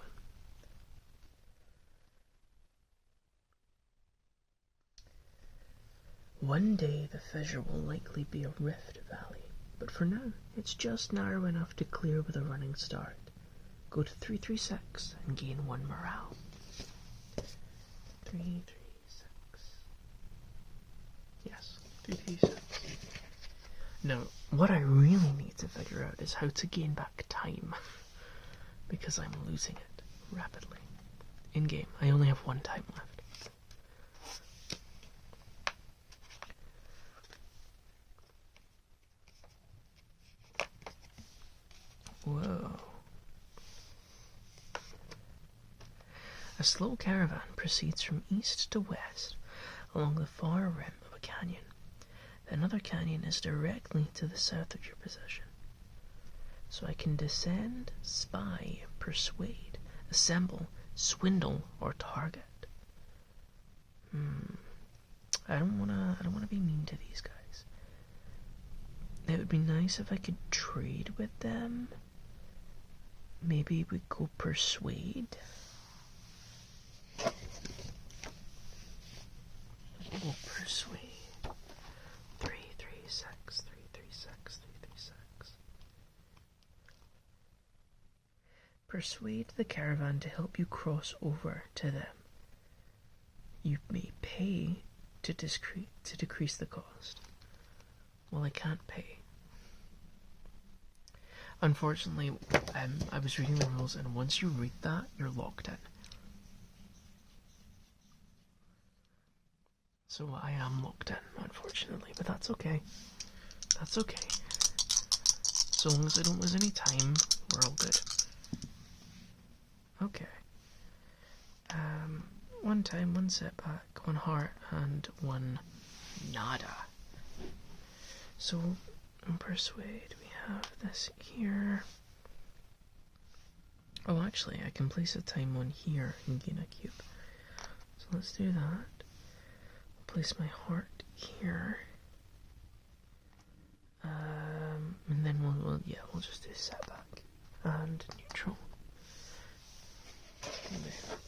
One day the fissure will likely be a rift valley, but for now it's just narrow enough to clear with a running start. Go to 336 and gain 1 morale. 336. Yes, 336. Now, what I really need to figure out is how to gain back time, because I'm losing it rapidly. In game, I only have 1 time left. Whoa. A slow caravan proceeds from east to west along the far rim of a canyon. Another canyon is directly to the south of your position. So I can descend, spy, persuade, assemble, swindle, or target. I don't wanna be mean to these guys. It would be nice if I could trade with them. Maybe we go persuade. We'll persuade. 336, 336, 336. Persuade the caravan to help you cross over to them. You may pay to decrease the cost. Well, I can't pay. Unfortunately, I was reading the rules, and once you read that, you're locked in. So I am locked in, unfortunately, but that's okay. That's okay. So long as I don't lose any time, we're all good. Okay. 1 time, 1 setback, 1 heart, and 1 nada. So, in persuade, we have this here. Oh, actually, I can place a time 1 here and gain a cube. So let's do that. Place my heart here. And then we'll just do setback and neutral. There.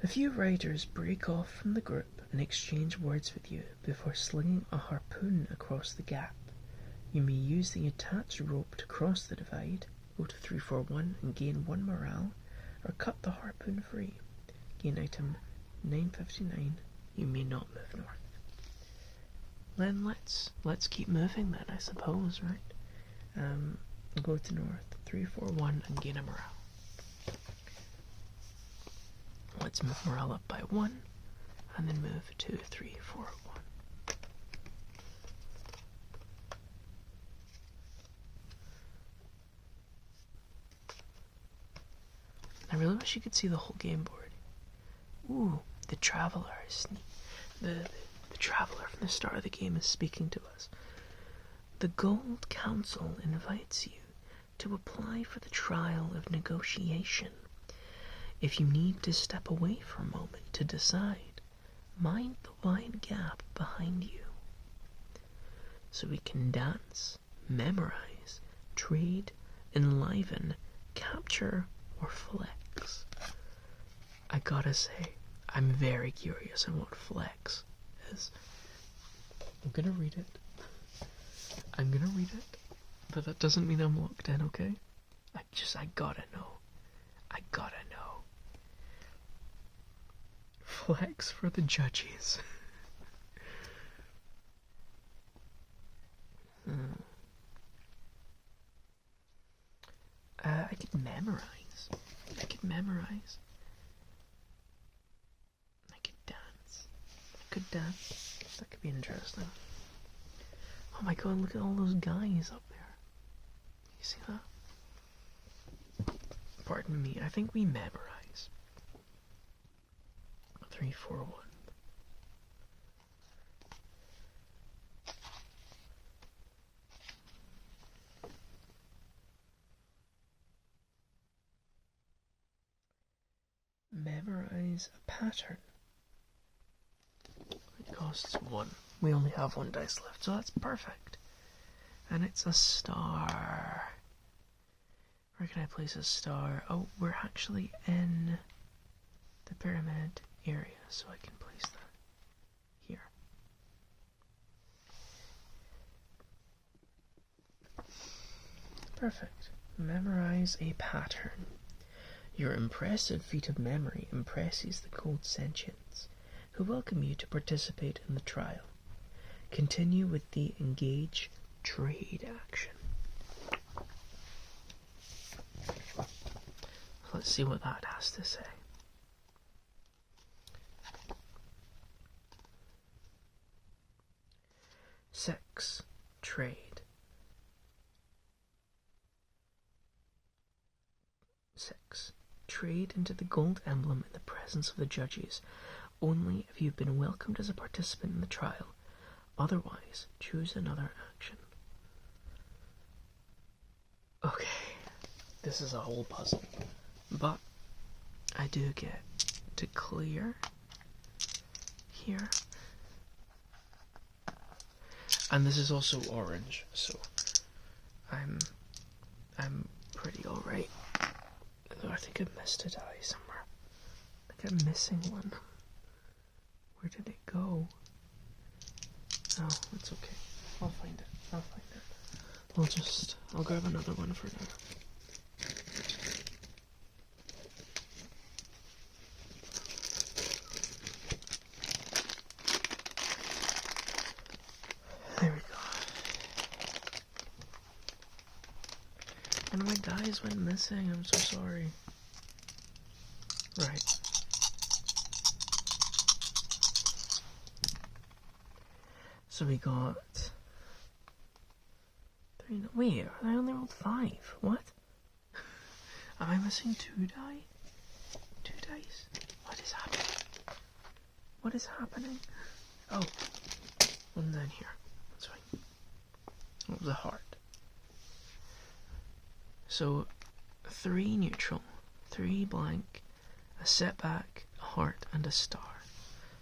A few riders break off from the group and exchange words with you before slinging a harpoon across the gap. You may use the attached rope to cross the divide, go to 341 and gain 1 morale, or cut the harpoon free. Gain item 959. You may not move north. Then let's keep moving then, I suppose, right? Go to north, 341 and gain a morale. Let's move morale up by 1, and then move to 341. I really wish you could see the whole game board. Ooh, the traveler is the traveler from the start of the game is speaking to us. The Gold Council invites you to apply for the trial of negotiation. If you need to step away for a moment to decide, mind the wide gap behind you. So we can dance, memorize, trade, enliven, capture, or flex. I gotta say, I'm very curious on what flex is. I'm gonna read it. But that doesn't mean I'm locked in, okay? I gotta know. flex for the judges. I could memorize. I could memorize. I could dance. I could dance. That could be interesting. Oh my god, look at all those guys up there. You see that? Pardon me, I think we memorize. 3, 4, 1. Memorize a pattern. It costs 1. We only have 1 dice left, so that's perfect. And it's a star. Where can I place a star? Oh, we're actually in the pyramid area, so I can place that here. Perfect. Memorize a pattern. Your impressive feat of memory impresses the cold sentients, who welcome you to participate in the trial. Continue with the engage trade action. Let's see what that has to say. Six, trade. 6. Trade into the gold emblem in the presence of the judges, only if you've been welcomed as a participant in the trial. Otherwise, choose another action. Okay, this is a whole puzzle, but I do get to clear here. And this is also orange, so I'm pretty alright. I think I missed a die somewhere. I think I'm missing one. Where did it go? Oh, it's okay. I'll find it. I'll grab another one for now. There we go. And my dice went missing, I'm so sorry. Right. So we got 3. Wait, I only rolled 5. What? Am I missing 2 die? 2 dice? What is happening? What is happening? Oh, one down here. That's fine. What was a heart? So 3 neutral, 3 blank, a setback, a heart, and a star.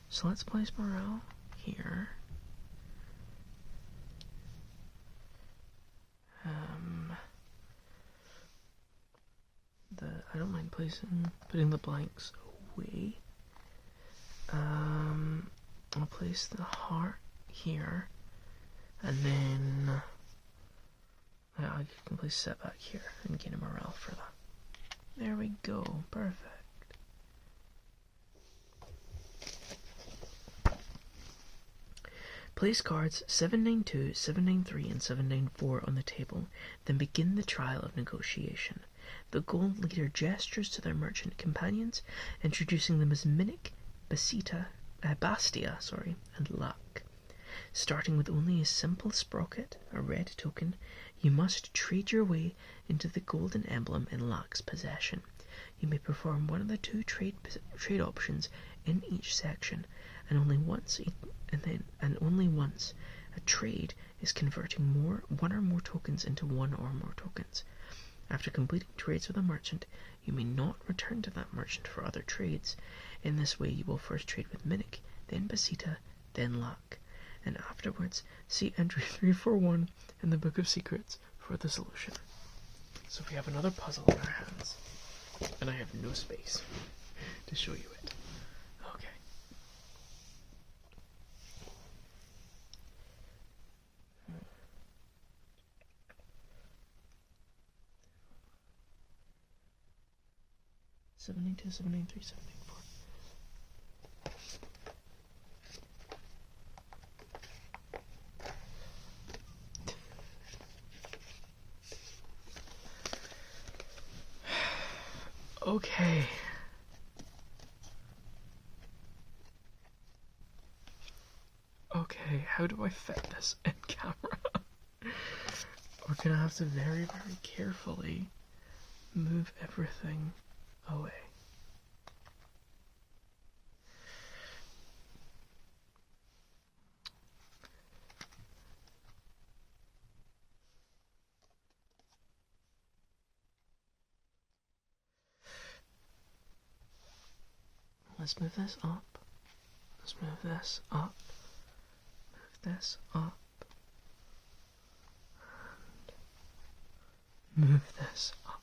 So let's place morale here. I don't mind putting the blanks away. I'll place the heart here, and then I can place setback here and gain a morale for that. There we go, perfect. Place cards 792, 793, and 794 on the table, then begin the trial of negotiation. The gold leader gestures to their merchant companions, introducing them as Minnick, Bastia, and Luck. Starting with only a simple sprocket, a red token, you must trade your way into the golden emblem in Luck's possession. You may perform one of the 2 trade options in each section, and only once a trade is converting one or more tokens into 1 or more tokens. After completing trades with a merchant, you may not return to that merchant for other trades. In this way, you will first trade with Minnick, then Basita, then Luck, and afterwards see entry 341 in the Book of Secrets for the solution. So we have another puzzle in our hands, and I have no space to show you it. Okay. $792, $793, $794. Okay. Okay, how do I fit this in camera? We're gonna have to very, very carefully move everything away. Let's move this up. Let's move this up. Move this up. And move this up.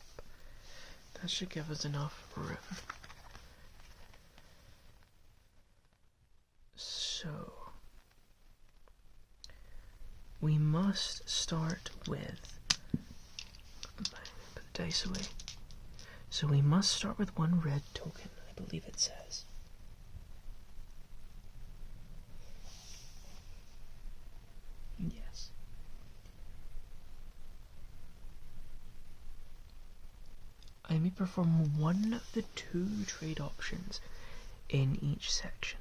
That should give us enough room. So, we must start with, put the dice away. So we must start with one red token, I believe it says. Yes. I may perform one of the 2 trade options in each section.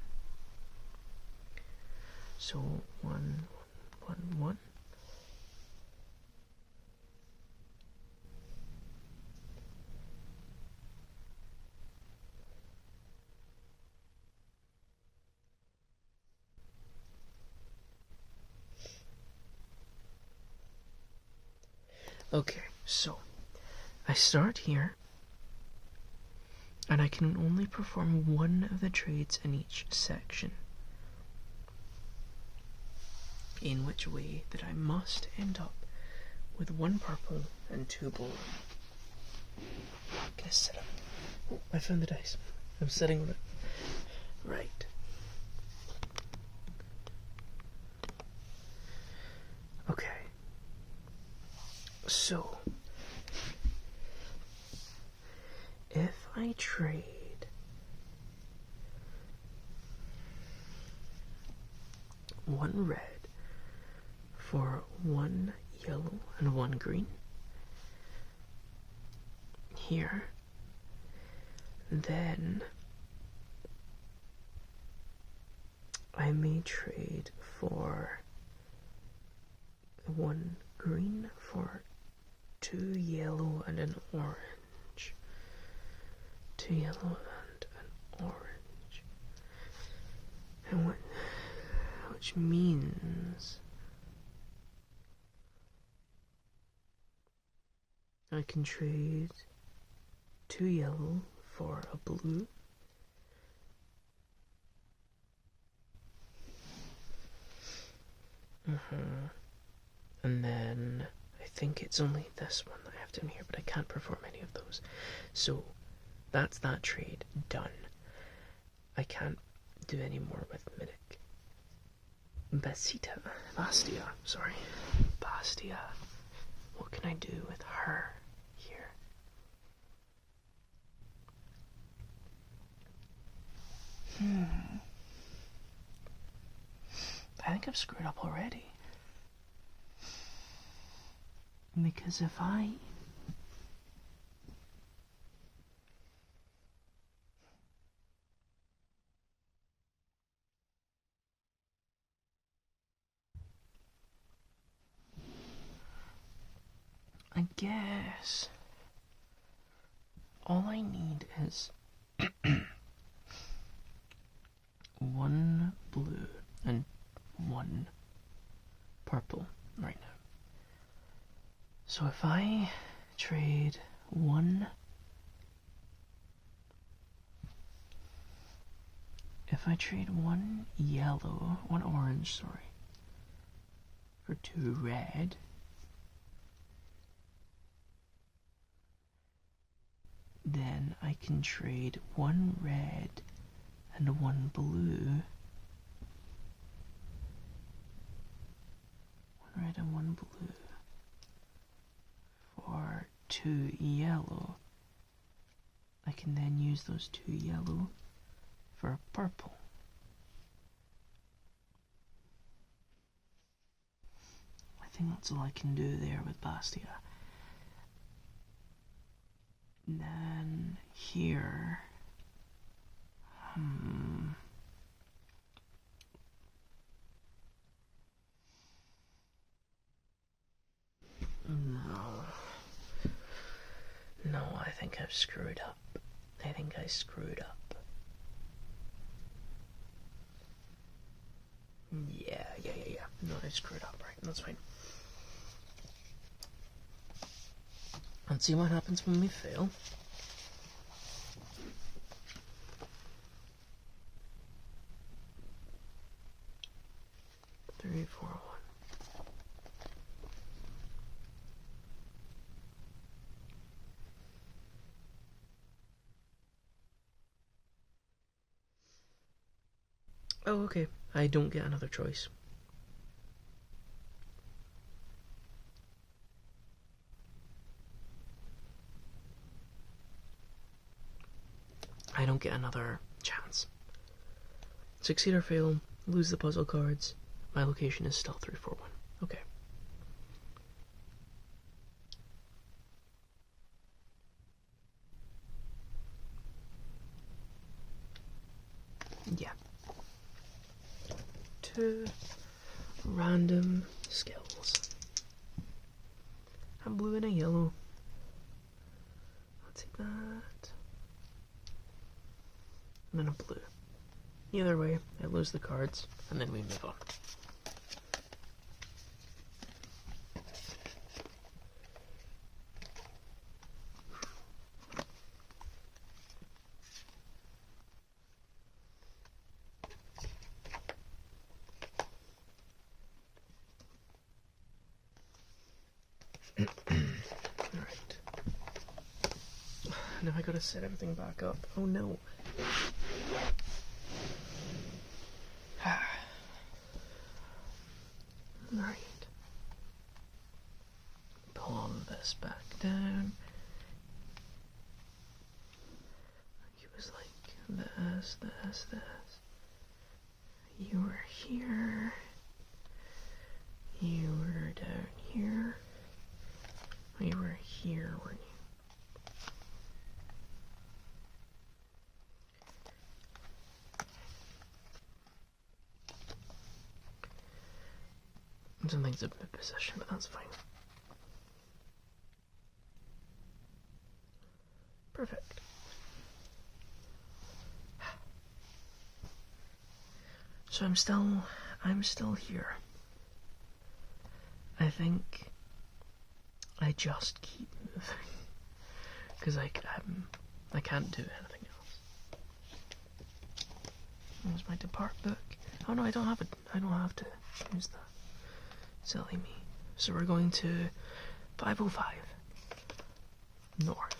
So 1, 1, 1. Okay, so I start here, and I can only perform one of the trades in each section. In which way that I must end up with 1 purple and 2 blue. I'm gonna sit up. Oh, I found the dice. I'm sitting on it. Right. Okay. So, if I trade one red for 1 yellow and 1 green here, then I may trade for 1 green for 2 yellow and an orange. 2 yellow and an orange. And which means I can trade 2 yellow for a blue. And then I think it's only this one that I have down here, but I can't perform any of those. So that's that trade done. I can't do any more with Minik. Bastia, sorry. Bastia. What can I do with her here? I think I've screwed up already. Because if I guess all I need is 1 blue and 1 purple right now. So if I trade 1 yellow, 1 orange, sorry, for 2 red, then I can trade 1 red and 1 blue. 1 red and 1 blue for 2 yellow. I can then use those 2 yellow for a purple. I think that's all I can do there with Bastia. And then here. No, I think I've screwed up. I think I screwed up. Yeah. No, I screwed up, right? That's fine. Let's see what happens when we fail. Three, four, one. Oh, okay. I don't get another choice. I don't get another chance. Succeed or fail, lose the puzzle cards. My location is still 341. Okay. Yeah. 2 random skills. A blue and a yellow. I'll take that. And then a blue. Either way, I lose the cards, and then we move on. Alright. Now I gotta set everything back up. Oh no. Alright. Pull all of this back down. It was like this. You were here. You were down here. You were here, weren't you? Something's a bit position, but that's fine. Perfect. So I'm still here. I think I just keep moving because I can't do anything else. There's my depart book. Oh no, I don't have to use that. Silly me. So we're going to 505 north.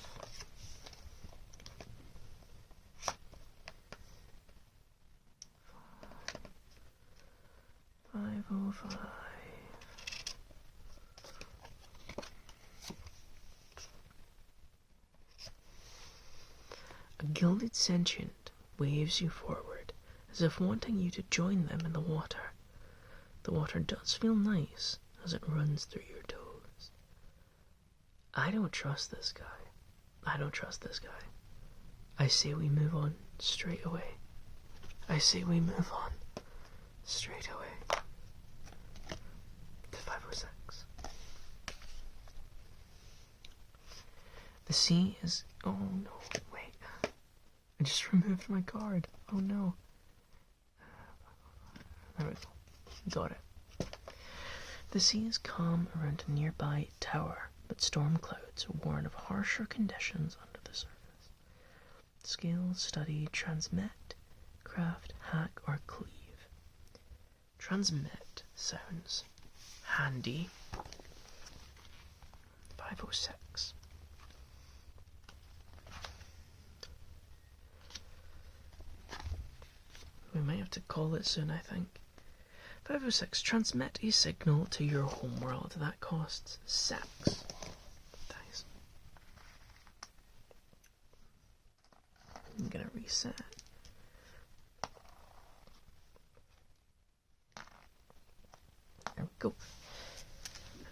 A gilded sentient waves you forward, as if wanting you to join them in the water. The water does feel nice as it runs through your toes. I don't trust this guy. I say we move on straight away. To 506. The sea is... Oh no, wait. I just removed my card. Oh no. There we go. Got it. The sea is calm around a nearby tower, but storm clouds warn of harsher conditions under the surface. Scale, study, transmit, craft, hack, or cleave. Transmit sounds handy. 506. We might have to call it soon, I think. 506. Transmit a signal to your homeworld. That costs 6 dice. I'm gonna reset. There we go.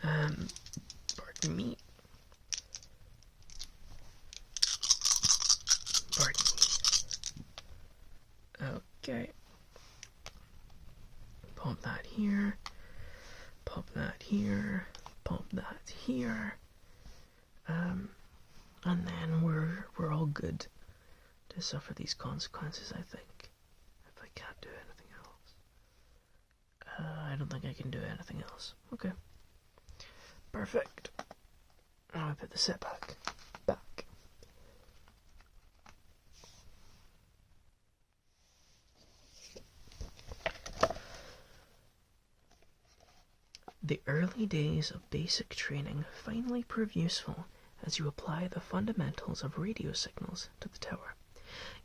Pardon me. here, pop that here, and then we're all good to suffer these consequences, I think. If I can't do anything else. I don't think I can do anything else. Okay. Perfect. Now I put the setback back. The early days of basic training finally prove useful as you apply the fundamentals of radio signals to the tower.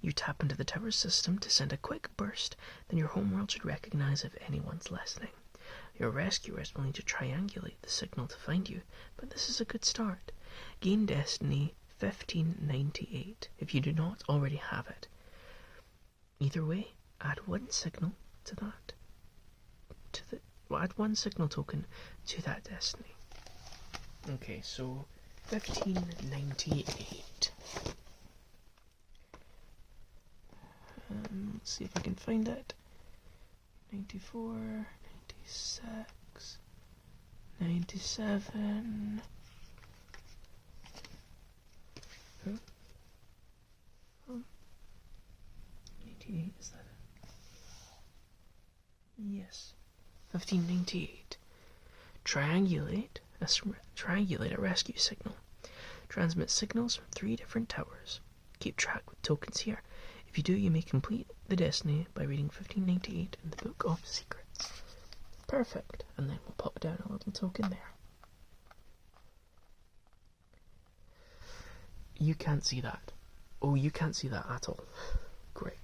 You tap into the tower's system to send a quick burst, then your homeworld should recognize if anyone's listening. Your rescuers will need to triangulate the signal to find you, but this is a good start. Gain Destiny 1598 if you do not already have it. Either way, add one signal to that. Add one signal token to that destiny. Okay, so 1598. Let's see if I can find it. 94, 96, 97. Oh. 88, is that it? Yes. 1598. Triangulate a rescue signal. Transmit signals from 3 different towers. Keep track with tokens here. If you do, you may complete the destiny by reading 1598 in the Book of Secrets. Perfect. And then we'll pop down a little token there. You can't see that. Oh, you can't see that at all. Great.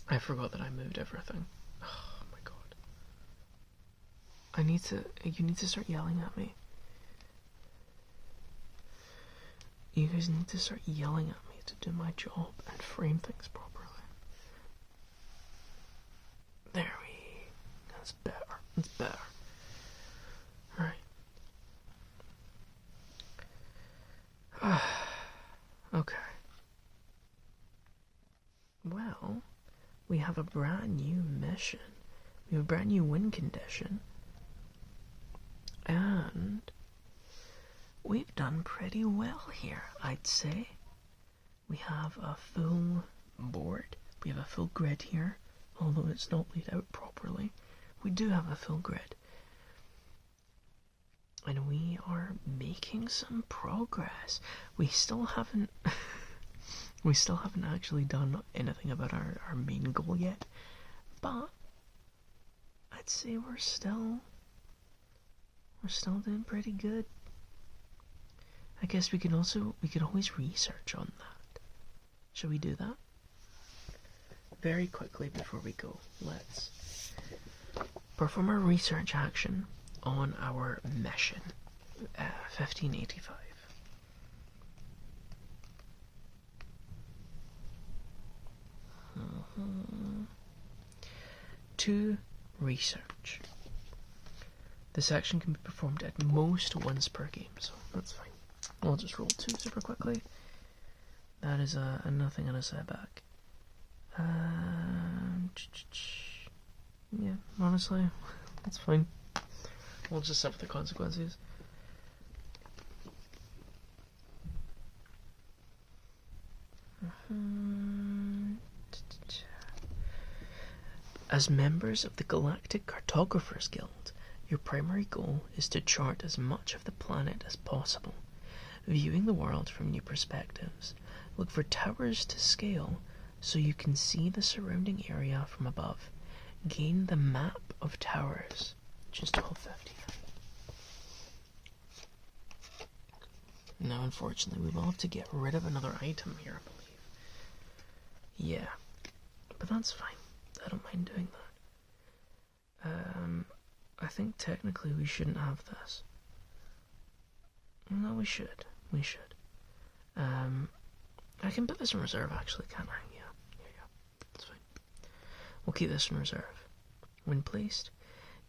I forgot that I moved everything. Oh my god. You need to start yelling at me. You guys need to start yelling at me to do my job and frame things properly. That's better. That's better. Alright. Okay. Well, we have a brand new mission. We have a brand new win condition. And we've done pretty well here, I'd say. We have a full board. We have a full grid here, although it's not laid out properly. We do have a full grid. And we are making some progress. We still haven't actually done anything about our main goal yet. But I'd say we're still doing pretty good. I guess we could always research on that. Shall we do that? Very quickly before we go, let's perform a research action on our mission, 1585. To research. This action can be performed at most once per game, so that's fine. I'll just roll 2 super quickly. That is a nothing and a setback. Yeah, honestly, that's fine. We'll just suffer the consequences. As members of the Galactic Cartographers Guild, your primary goal is to chart as much of the planet as possible. Viewing the world from new perspectives, look for towers to scale so you can see the surrounding area from above. Gain the map of towers, which is 1250. Now, unfortunately, we will have to get rid of another item here, I believe. Yeah, but that's fine. I don't mind doing that. I think technically we shouldn't have this. No, we should. We should. I can put this in reserve, actually, can't I? Yeah. That's fine. We'll keep this in reserve. When placed,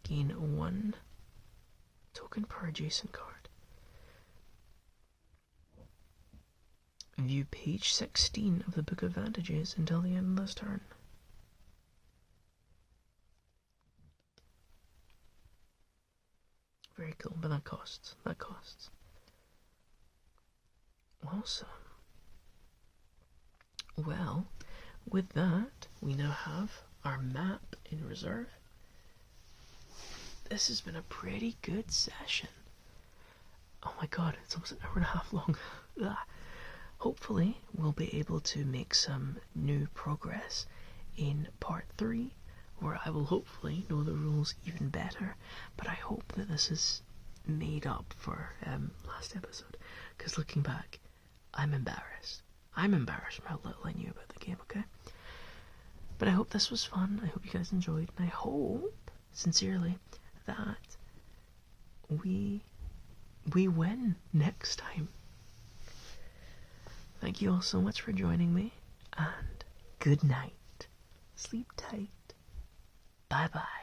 gain 1 token per adjacent card. View page 16 of the Book of Vantages until the end of this turn. Very cool, but that costs. That costs. Awesome. Well, with that, we now have our map in reserve. This has been a pretty good session. Oh my god, it's almost an hour and a half long. Hopefully, we'll be able to make some new progress in part 3, where I will hopefully know the rules even better. But I hope that this is made up for last episode, because looking back, I'm embarrassed. I'm embarrassed from how little I knew about the game, okay? But I hope this was fun. I hope you guys enjoyed, and I hope, sincerely, that we win next time. Thank you all so much for joining me, and good night. Sleep tight. Bye-bye.